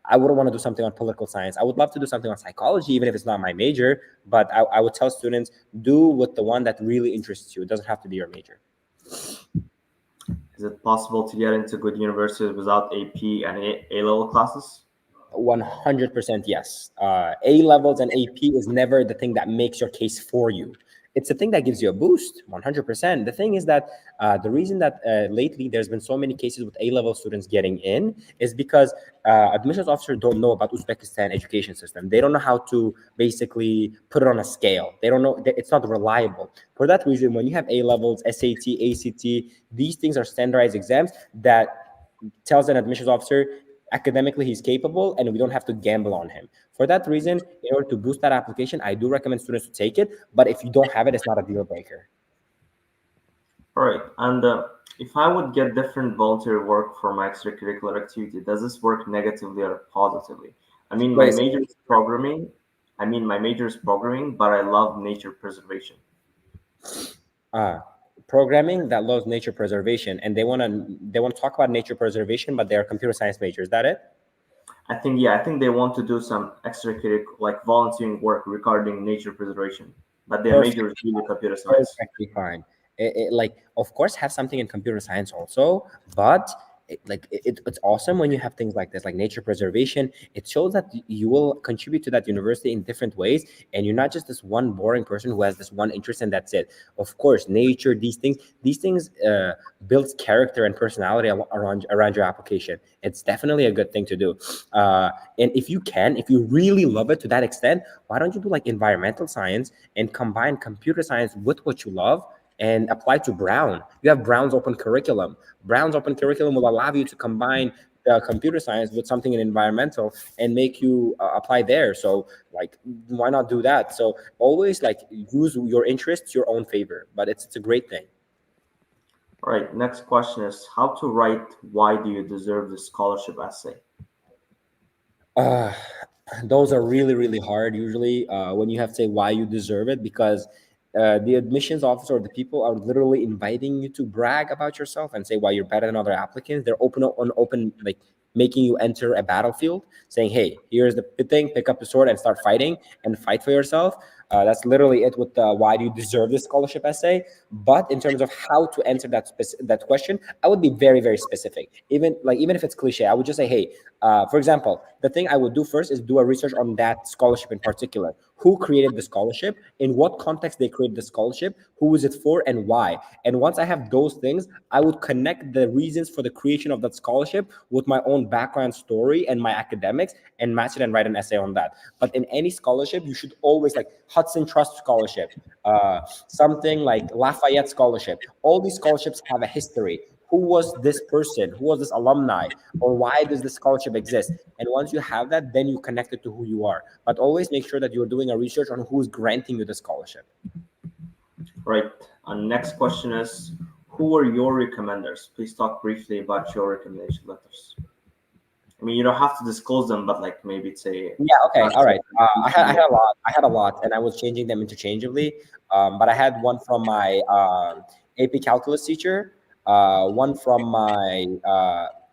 I wouldn't want to do something on political science. I would love to do something on psychology, even if it's not my major. But I would tell students, do with the one that really interests you. It doesn't have to be your major. Is it possible to get into good universities without AP and A-level classes? 100% yes. A levels and AP is never the thing that makes your case for you. It's the thing that gives you a boost. 100%. The thing is that the reason that lately there's been so many cases with A-level students getting in is because admissions officers don't know about Uzbekistan education system. They don't know how to basically put it on a scale. They don't know. It's not reliable. For that reason, when you have A levels, SAT, ACT, these things are standardized exams that tells an admissions officer academically he's capable, and we don't have to gamble on him. For that reason, in order to boost that application, I do recommend students to take it. But if you don't have it, it's not a deal breaker. All right. And if I would get different volunteer work for my extracurricular activity, does this work negatively or positively? I mean, my Wait, major is programming. But I love nature preservation. Programming that loves nature preservation, and they want to talk about nature preservation, but they're computer science major. Is that it? I think they want to do some extracurricular, like volunteering work regarding nature preservation, but their major is really computer science. Perfectly fine. Like, of course, have something in computer science also, but it's awesome when you have things like this, like nature preservation. It shows that you will contribute to that university in different ways, and you're not just this one boring person who has this one interest and that's it. Of course, nature, these things builds character and personality around your application. It's definitely a good thing to do. And if you really love it to that extent, why don't you do like environmental science and combine computer science with what you love and apply to Brown? You have Brown's open curriculum. Brown's open curriculum will allow you to combine computer science with something in environmental and make you apply there. So like, why not do that? So always like use your interests your own favor, but it's a great thing. All right, next question is how to write "Why do you deserve this scholarship" essay? Those are really, really hard usually when you have to say why you deserve it, because the admissions officer or the people are literally inviting you to brag about yourself and say why you're better than other applicants. They're open, like making you enter a battlefield, saying, hey, here's the thing, pick up the sword and start fighting and fight for yourself. That's literally it with the why do you deserve this scholarship essay. But in terms of how to answer that question, I would be very, very specific. Even if it's cliche, I would just say, hey, for example, the thing I would do first is do a research on that scholarship in particular. Who created the scholarship? In what context they created the scholarship? Who is it for and why? And once I have those things, I would connect the reasons for the creation of that scholarship with my own background story and my academics and match it and write an essay on that. But in any scholarship, you should always, like Hudson Trust Scholarship, something like Lafayette Scholarship. All these scholarships have a history. who was this person, who was this alumni, or why does this scholarship exist? And once you have that, then you connect it to who you are. But always make sure that you're doing a research on who's granting you the scholarship. Right. Our next question is, who are your recommenders? Please talk briefly about your recommendation letters. I mean, you don't have to disclose them, but like maybe it's a Yeah. Okay. All right. I had a lot. I had a lot, and I was changing them interchangeably. But I had one from my AP Calculus teacher, one from my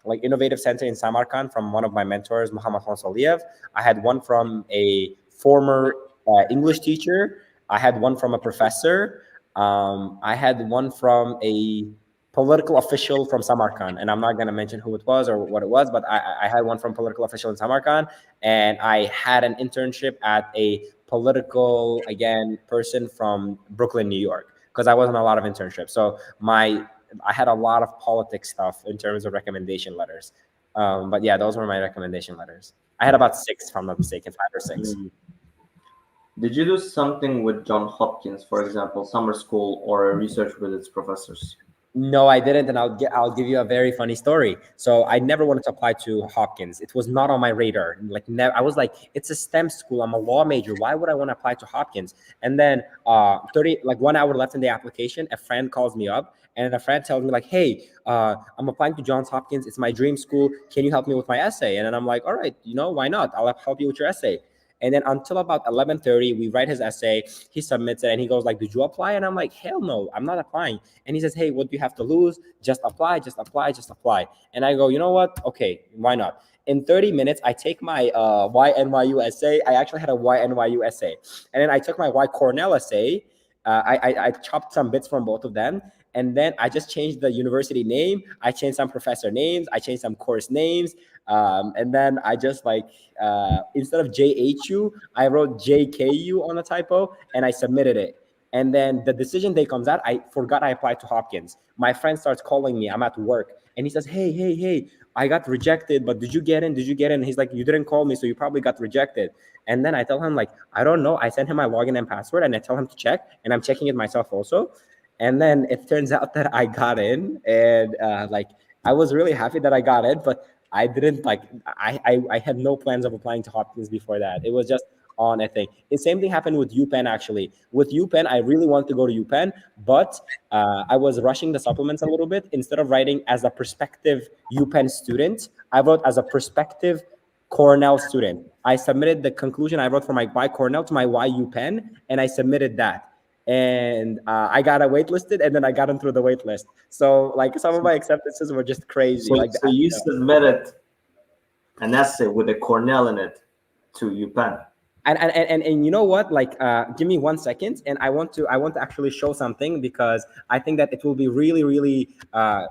like innovative center in Samarkand from one of my mentors, Muhammad Aliyev. I had one from a former English teacher. I had one from a professor. I had one from a political official from Samarkand, and I'm not going to mention who it was or what it was, but I had one from political official in Samarkand, and I had an internship at a political, again, person from Brooklyn, New York, because I wasn't a lot of internships. So I had a lot of politics stuff in terms of recommendation letters. But yeah, those were my recommendation letters. I had about 6, if I'm not mistaken, 5 or 6. Did you do something with John Hopkins, for example, summer school or research with its professors? No, I didn't, and I'll give you a very funny story. So I never wanted to apply to Hopkins. It was not on my radar. Like I was like, it's a STEM school. I'm a law major. Why would I want to apply to Hopkins? And then 1 hour left in the application, a friend calls me up, and a friend tells me like, hey, I'm applying to Johns Hopkins. It's my dream school. Can you help me with my essay? And then I'm like, all right, why not? I'll help you with your essay. And then until about 11:30, we write his essay. He submits it, and he goes like, "Did you apply?" And I'm like, "Hell no, I'm not applying." And he says, "Hey, what do you have to lose? Just apply, just apply, just apply." And I go, "You know what? Okay, why not?" In 30 minutes, I take my YNYU essay. I actually had a YNYU essay, and then I took my Y Cornell essay. I chopped some bits from both of them, and then I just changed the university name. I changed some professor names. I changed some course names. And then I just instead of JHU, I wrote JKU on a typo, and I submitted it. And then the decision day comes out. I forgot I applied to Hopkins. My friend starts calling me. I'm at work, and he says, hey, I got rejected, but did you get in? Did you get in? And he's like, you didn't call me, so you probably got rejected. And then I tell him like, I don't know. I send him my login and password, and I tell him to check, and I'm checking it myself also. And then it turns out that I got in, and I was really happy that I got in, but I didn't I had no plans of applying to Hopkins before that. It was just on a thing. The same thing happened with UPenn actually. With UPenn, I really wanted to go to UPenn, but I was rushing the supplements a little bit. Instead of writing as a prospective UPenn student, I wrote as a prospective Cornell student. I submitted the conclusion I wrote for my Y Cornell to my Y UPenn, and I submitted that. And I got waitlisted, and then I got into the wait list. So some of my acceptances were just crazy. So you submitted an essay with a Cornell in it to UPenn. And you know what? Give me 1 second, and I want to actually show something, because I think that it will be really, really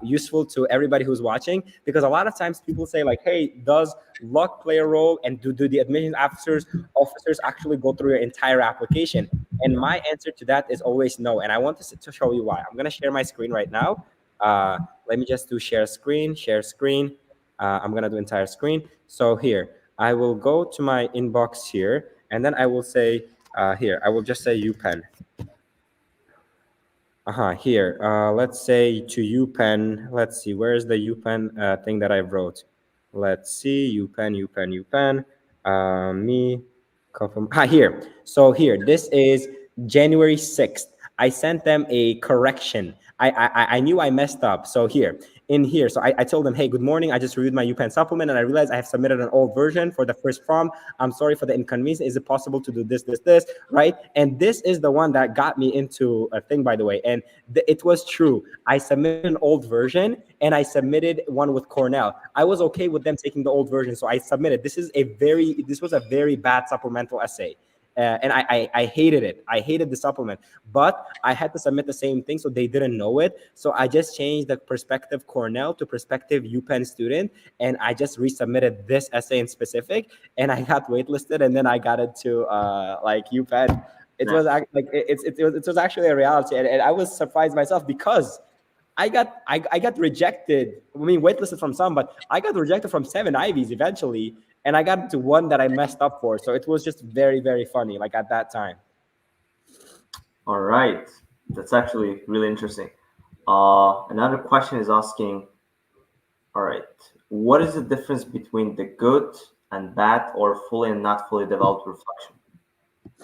useful to everybody who's watching. Because a lot of times people say like, "Hey, does luck play a role? And do the admissions officers actually go through your entire application?" And my answer to that is always no. And I want to show you why. I'm gonna share my screen right now. Let me just do share screen. I'm gonna do entire screen. So here, I will go to my inbox here. And then I will say, here, I will just say UPenn. Here, let's say to UPenn. Let's see, where's the UPenn thing that I wrote? Let's see, UPenn. Here. So here, this is January 6th. I sent them a correction. I knew I messed up. So here, so I told them, hey, good morning. I just reviewed my UPenn supplement, and I realized I have submitted an old version for the first prom. I'm sorry for the inconvenience. Is it possible to do this, right? And this is the one that got me into a thing, by the way. And it was true. I submitted an old version, and I submitted one with Cornell. I was okay with them taking the old version, so I submitted. This was a very bad supplemental essay. And I hated it. I hated the supplement, but I had to submit the same thing, so they didn't know it. So I just changed the prospective Cornell to prospective UPenn student, and I just resubmitted this essay in specific, and I got waitlisted, and then I got it to UPenn. It was it was actually a reality, and I was surprised myself, because I got rejected. I mean, waitlisted from some, but I got rejected from 7 Ivies eventually. And I got into one that I messed up for. So it was just very, very funny, at that time. All right. That's actually really interesting. Another question is asking, all right, what is the difference between the good and bad or fully and not fully developed reflection?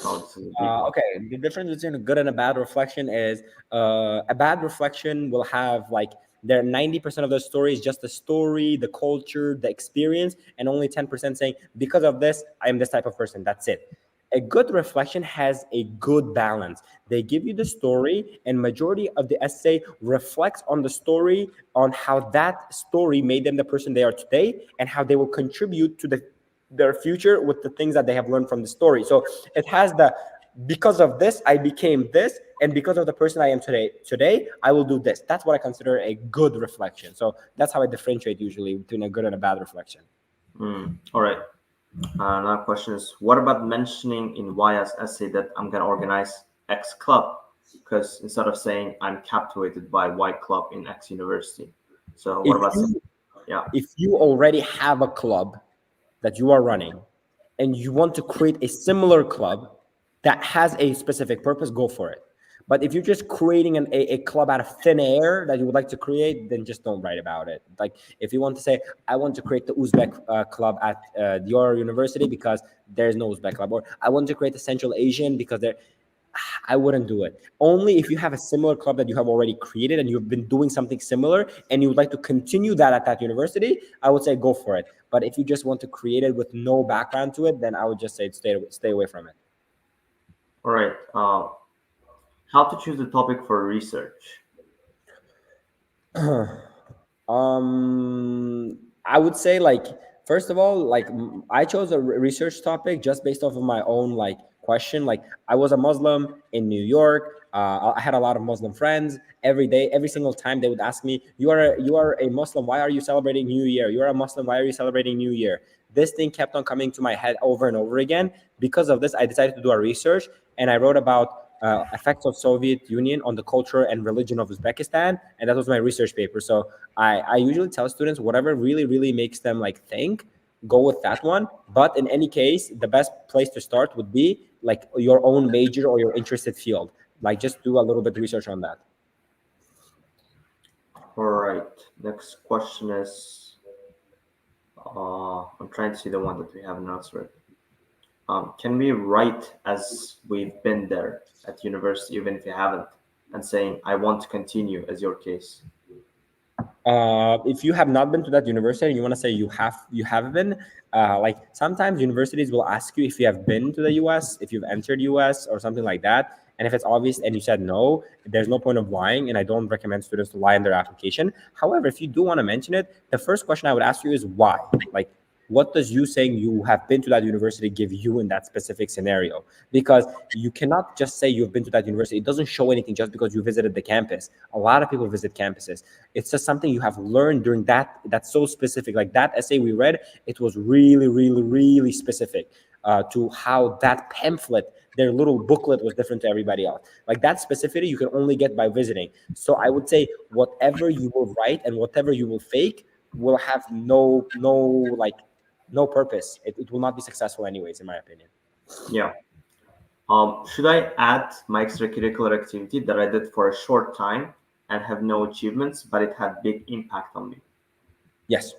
Oh, this is a deep one. Okay, the difference between a good and a bad reflection is a bad reflection will have like there 90% of the story is just the story, the culture, the experience, and only 10% saying because of this, I am this type of person. That's it. A good reflection has a good balance. They give you the story, and majority of the essay reflects on the story, on how that story made them the person they are today, and how they will contribute to their future with the things that they have learned from the story. So it has the because of this I became this, and because of the person I am today I will do this. That's what I consider a good reflection. So that's how I differentiate usually between a good and a bad reflection. All right. Another question is, what about mentioning in YS essay that I'm going to organize X club? Because instead of saying I'm captivated by Y club in X university. So what about yeah? If you already have a club that you are running and you want to create a similar club that has a specific purpose, go for it. But if you're just creating a club out of thin air that you would like to create, then just don't write about it. Like if you want to say, I want to create the Uzbek club at your university because there's no Uzbek club, or I want to create the Central Asian because I wouldn't do it. Only if you have a similar club that you have already created and you've been doing something similar and you would like to continue that at that university, I would say go for it. But if you just want to create it with no background to it, then I would just say stay away from it. All right. How to choose the topic for research? I would say like first of all, like I chose a research topic just based off of my own like question. Like I was a Muslim in New York. I had a lot of Muslim friends. Every day, every single time, they would ask me, you are a Muslim. Why are you celebrating New Year? You are a Muslim. Why are you celebrating New Year?" This thing kept on coming to my head over and over again. Because of this, I decided to do a research, and I wrote about effects of Soviet Union on the culture and religion of Uzbekistan, and that was my research paper. So I usually tell students whatever really makes them like think, go with that one. But in any case, the best place to start would be like your own major or your interested field. Like just do a little bit of research on that. All right. Next question is, I'm trying to see the one that we haven't answered. Can we write as we've been there at university, even if you haven't, and saying, I want to continue as your case? If you have not been to that university and you want to say you have been, like sometimes universities will ask you if you have been to the US, if you've entered US or something like that. And if it's obvious and you said no, there's no point of lying, and I don't recommend students to lie in their application. However, if you do want to mention it, the first question I would ask you is why. Like, what does you saying you have been to that university give you in that specific scenario? Because you cannot just say you've been to that university. It doesn't show anything just because you visited the campus. A lot of people visit campuses. It's just something you have learned during that's so specific. Like that essay we read, it was really specific to how that pamphlet, their little booklet, was different to everybody else. Like that specificity you can only get by visiting. So I would say whatever you will write and whatever you will fake will have no purpose. It will not be successful anyways, in my opinion. Yeah. Should I add my extracurricular activity that I did for a short time and have no achievements, but it had big impact on me? Yes.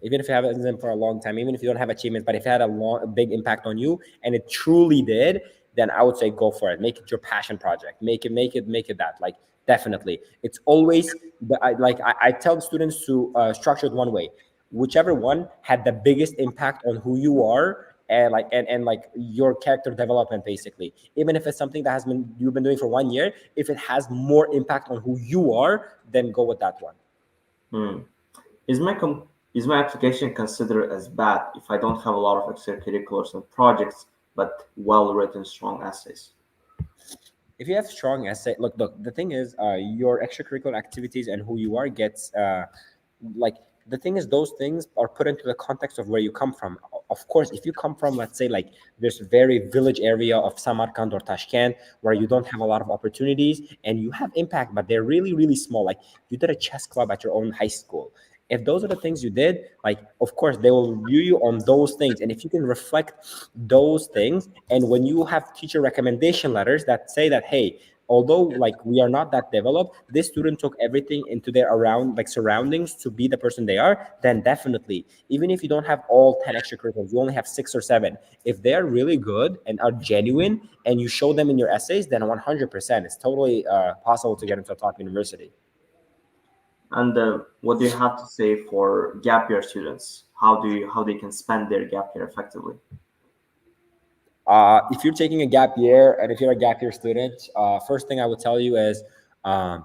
Even if you haven't done for a long time, even if you don't have achievements, but if it had a big impact on you, and it truly did, then I would say go for it. Make it your passion project. Make it that. Like definitely, it's always I tell students to structure it one way. Whichever one had the biggest impact on who you are and like your character development, basically. Even if it's something that you've been doing for 1 year, if it has more impact on who you are, then go with that one. Is my application considered as bad if I don't have a lot of extracurriculars and projects, but well-written, strong essays? If you have strong essay, look, the thing is, your extracurricular activities and who you are gets like the thing is, those things are put into the context of where you come from. Of course, if you come from, let's say, like this very village area of Samarkand or Tashkent, where you don't have a lot of opportunities and you have impact, but they're really small. Like you did a chess club at your own high school. If those are the things you did, like, of course, they will review you on those things. And if you can reflect those things, and when you have teacher recommendation letters that say that, hey, although like we are not that developed, this student took everything into their around like surroundings to be the person they are, then definitely, even if you don't have all 10 extracurriculars, you only have 6 or 7, if they're really good and are genuine and you show them in your essays, then 100% it's totally possible to get into a top university. And what do you have to say for gap year students? How they can spend their gap year effectively? If you're taking a gap year and if you're a gap year student, first thing I would tell you is um,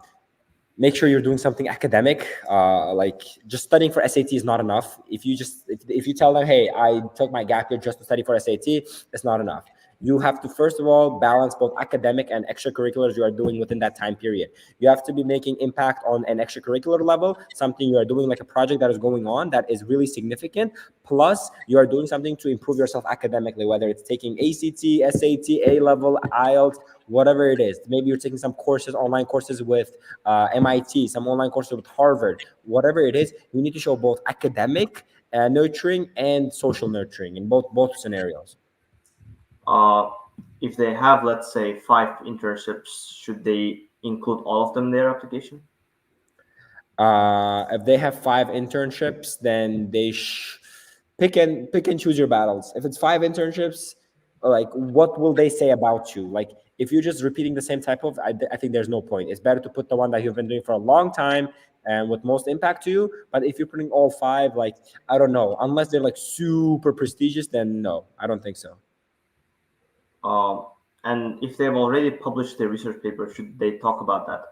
make sure you're doing something academic. Like just studying for SAT is not enough. If you tell them, hey, I took my gap year just to study for SAT, it's not enough. You have to first of all balance both academic and extracurriculars you are doing within that time period. You have to be making impact on an extracurricular level, something you are doing like a project that is going on that is really significant. Plus, you are doing something to improve yourself academically, whether it's taking ACT, SAT, A level, IELTS, whatever it is. Maybe you're taking some courses, online courses with MIT, some online courses with Harvard, whatever it is. You need to show both academic nurturing and social nurturing in both scenarios. Uh, if they have, let's say, 5 internships, should they include all of them in their application? If they have 5 internships, then they pick and choose your battles. If it's 5 internships, like what will they say about you? Like if you're just repeating the same type of, I think there's no point. It's better to put the one that you've been doing for a long time and with most impact to you. But if you're putting all 5, like I don't know, unless they're like super prestigious, then no, I don't think so. Um, and if they've already published their research paper, should they talk about that?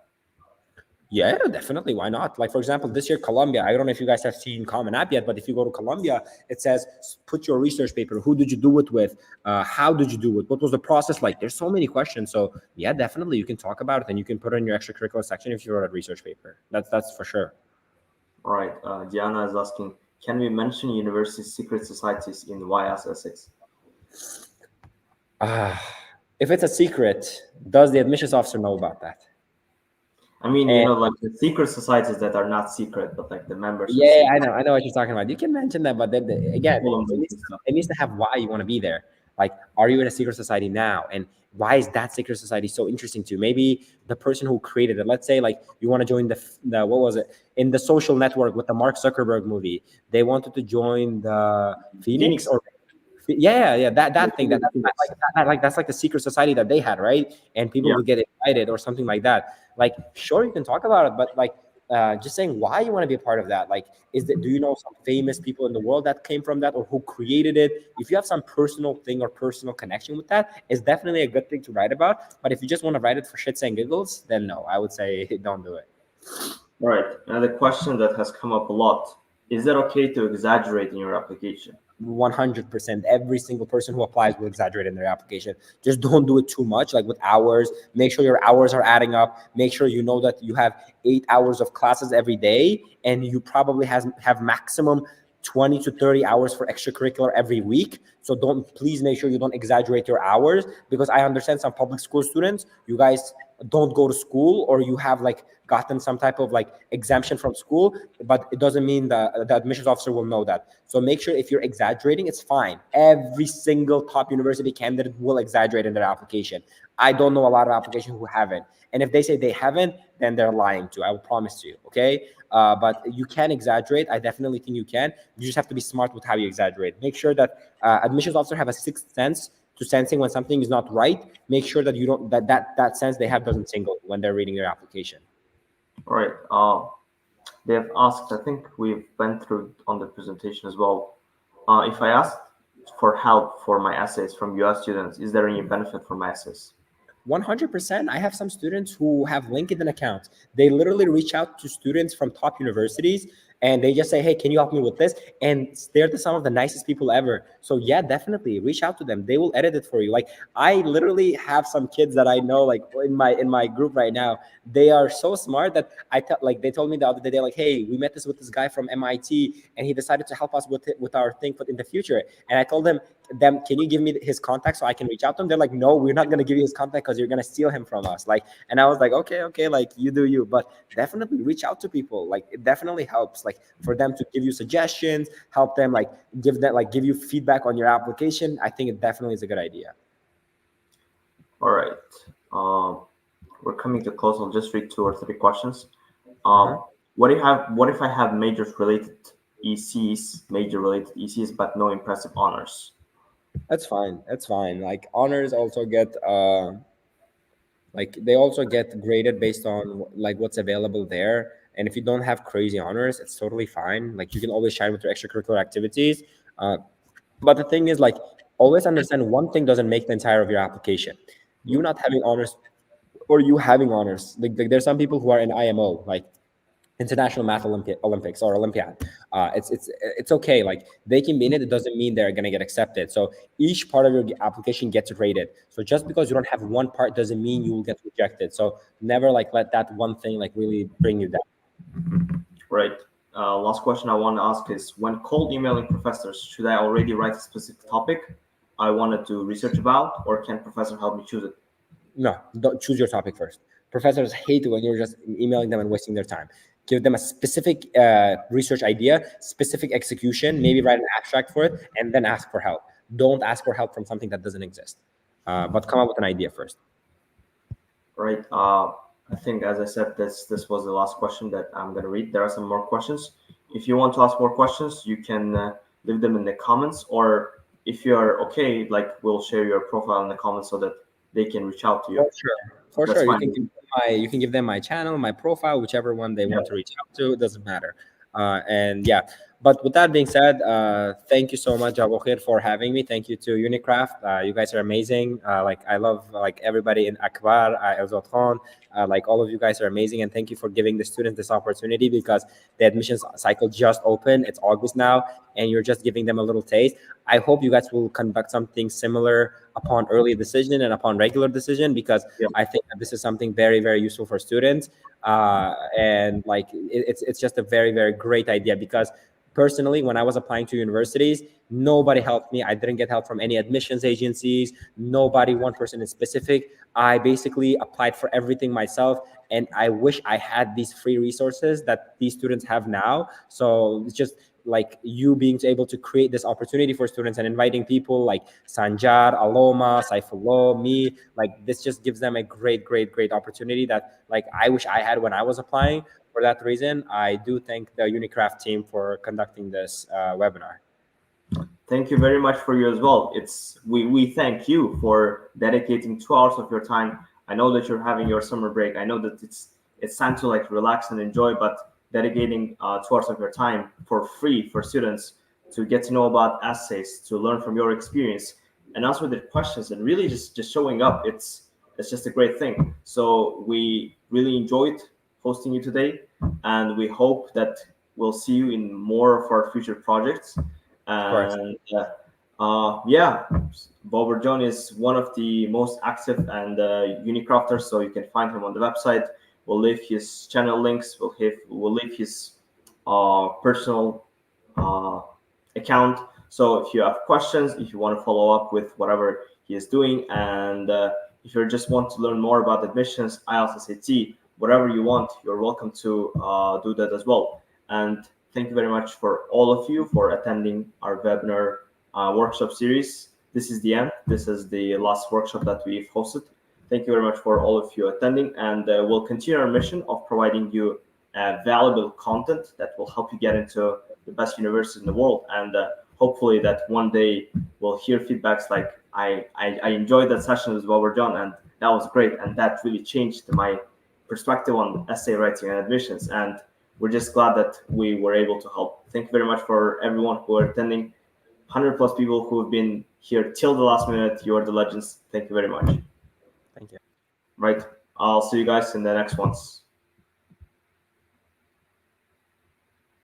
Yeah, definitely. Why not? Like, for example, this year, Columbia, I don't know if you guys have seen Common App yet, but if you go to Columbia, it says, put your research paper. Who did you do it with? How did you do it? What was the process like? There's so many questions. So yeah, definitely you can talk about it and you can put it in your extracurricular section if you wrote a research paper. That's for sure. All right. Diana is asking, can we mention university secret societies in YS Essex? If it's a secret, does the admissions officer know about that? I mean, And like the secret societies that are not secret, but like the membership yeah, secret. I know what you're talking about. You can mention that, but then again, Olympics and stuff. it needs to have why you want to be there. Like, are you in a secret society now? And why is that secret society so interesting to you? Maybe the person who created it. Let's say, like, you want to join the what was it in the Social Network with the Mark Zuckerberg movie? They wanted to join the Phoenix Phoenix. or yeah, that thing Phoenix. that's like the secret society that they had, right? And people Yeah. would get invited or something like that. Like, sure, you can talk about it, but like just saying why you want to be a part of that. Like, do you know some famous people in the world that came from that or who created it? If you have some personal thing or personal connection with that, it's definitely a good thing to write about. But if you just want to write it for shits and giggles, then no, I would say don't do it. All right. Another question that has come up a lot: is it okay to exaggerate in your application? 100%. Every single person who applies will exaggerate in their application. Just don't do it too much, like with hours. Make sure your hours are adding up. Make sure you know that you have 8 hours of classes every day, and you probably have maximum 20 to 30 hours for extracurricular every week. So please make sure you don't exaggerate your hours, because I understand some public school students, you guys don't go to school or you have like gotten some type of like exemption from school, but it doesn't mean the admissions officer will know that. So make sure if you're exaggerating, it's fine. Every single top university candidate will exaggerate in their application. I don't know a lot of applications who haven't. And if they say they haven't, then they're lying to you. I will promise you. Okay. But you can exaggerate. I definitely think you can. You just have to be smart with how you exaggerate. Make sure that admissions officer have a sixth sense to sensing when something is not right. Make sure that you don't that sense they have doesn't tingle when they're reading their application. All right. They have asked, I think we've went through on the presentation as well. If I asked for help for my essays from US students, is there any benefit for my essays? 100%. I have some students who have LinkedIn accounts. They literally reach out to students from top universities and they just say, hey, can you help me with this? And they're some of the nicest people ever. So yeah, definitely reach out to them. They will edit it for you. Like, I literally have some kids that I know, like in my group right now. They are so smart that like they told me the other day, they're like, hey, we met with this guy from MIT and he decided to help us with our thing in the future. And I told them, can you give me his contact so I can reach out to him? They're like, no, we're not going to give you his contact because you're going to steal him from us. Like, and I was like, okay, like you do you, but definitely reach out to people. Like, it definitely helps, like, for them to give you suggestions, help them, like, give you feedback on your application. I think it definitely is a good idea. All right. we're coming to close. I'll just read 2 or 3 questions. Uh-huh. What do you have? What if I have major related ECs, but no impressive honors? That's fine. That's fine. Like honors also get like they also get graded based on like what's available there. And if you don't have crazy honors, it's totally fine. Like you can always shine with your extracurricular activities. Uh, but the thing is, like, always understand one thing doesn't make the entire of your application. You Yep. not having honors or you having honors. Like there's some people who are in IMO, like International Math Olympics or Olympiad. It's okay. Like they can be in it. It doesn't mean they're gonna get accepted. So each part of your application gets rated. So just because you don't have one part doesn't mean you will get rejected. So never like let that one thing like really bring you down. Right. Last question I want to ask is: when cold emailing professors, should I already write a specific topic I wanted to research about, or can professor help me choose it? No, don't choose your topic first. Professors hate when you're just emailing them and wasting their time. Give them a specific research idea, specific execution, maybe write an abstract for it, and then ask for help. Don't ask for help from something that doesn't exist, but come up with an idea first. Right. I think, as I said, this was the last question that I'm going to read. There are some more questions. If you want to ask more questions, you can leave them in the comments, or if you're okay, like we'll share your profile in the comments so that they can reach out to you. For sure. For That's sure. fine. You can give them my channel, my profile, whichever one they Yeah. want to reach out to. It doesn't matter. And yeah. But with that being said, thank you so much, Abokir, for having me. Thank you to Unicraft. You guys are amazing. Like I love like everybody in Akbar, Elzot Khan. Like all of you guys are amazing, and thank you for giving the students this opportunity because the admissions cycle just opened. It's August now, and you're just giving them a little taste. I hope you guys will conduct something similar upon early decision and upon regular decision because Yeah. I think that this is something very, very useful for students. And like it's just a very, very great idea because personally, when I was applying to universities, nobody helped me. I didn't get help from any admissions agencies, nobody, one person in specific. I basically applied for everything myself. And I wish I had these free resources that these students have now. So it's just like you being able to create this opportunity for students and inviting people like Sanjar, Aloma, Saifullah, me, like this just gives them a great, great, great opportunity that like I wish I had when I was applying. For that reason, I do thank the Unicraft team for conducting this webinar. Thank you very much for you as well. We thank you for dedicating 2 hours of your time. I know that you're having your summer break. I know that it's time to like relax and enjoy, but dedicating 2 hours of your time for free for students to get to know about essays, to learn from your experience, and answer the questions, and really just showing up. It's just a great thing. So we really enjoyed hosting you today, and we hope that we'll see you in more of our future projects. Of course. And yeah, Bobirjon is one of the most active and Unicrafters, so you can find him on the website. We'll leave his channel links. We'll leave his personal account. So if you have questions, if you want to follow up with whatever he is doing, and if you just want to learn more about admissions, IELTS, SAT, whatever you want, you're welcome to do that as well. And thank you very much for all of you for attending our webinar workshop series. This is the end. This is the last workshop that we've hosted. Thank you very much for all of you attending, and we'll continue our mission of providing you valuable content that will help you get into the best university in the world. And hopefully that one day we'll hear feedbacks like, I enjoyed that session with Bobirjon, and that was great, and that really changed my perspective on essay writing and admissions. And we're just glad that we were able to help. Thank you very much for everyone who are attending. 100 plus people who have been here till the last minute. You are the legends. Thank you very much. Thank you. Right. I'll see you guys in the next ones.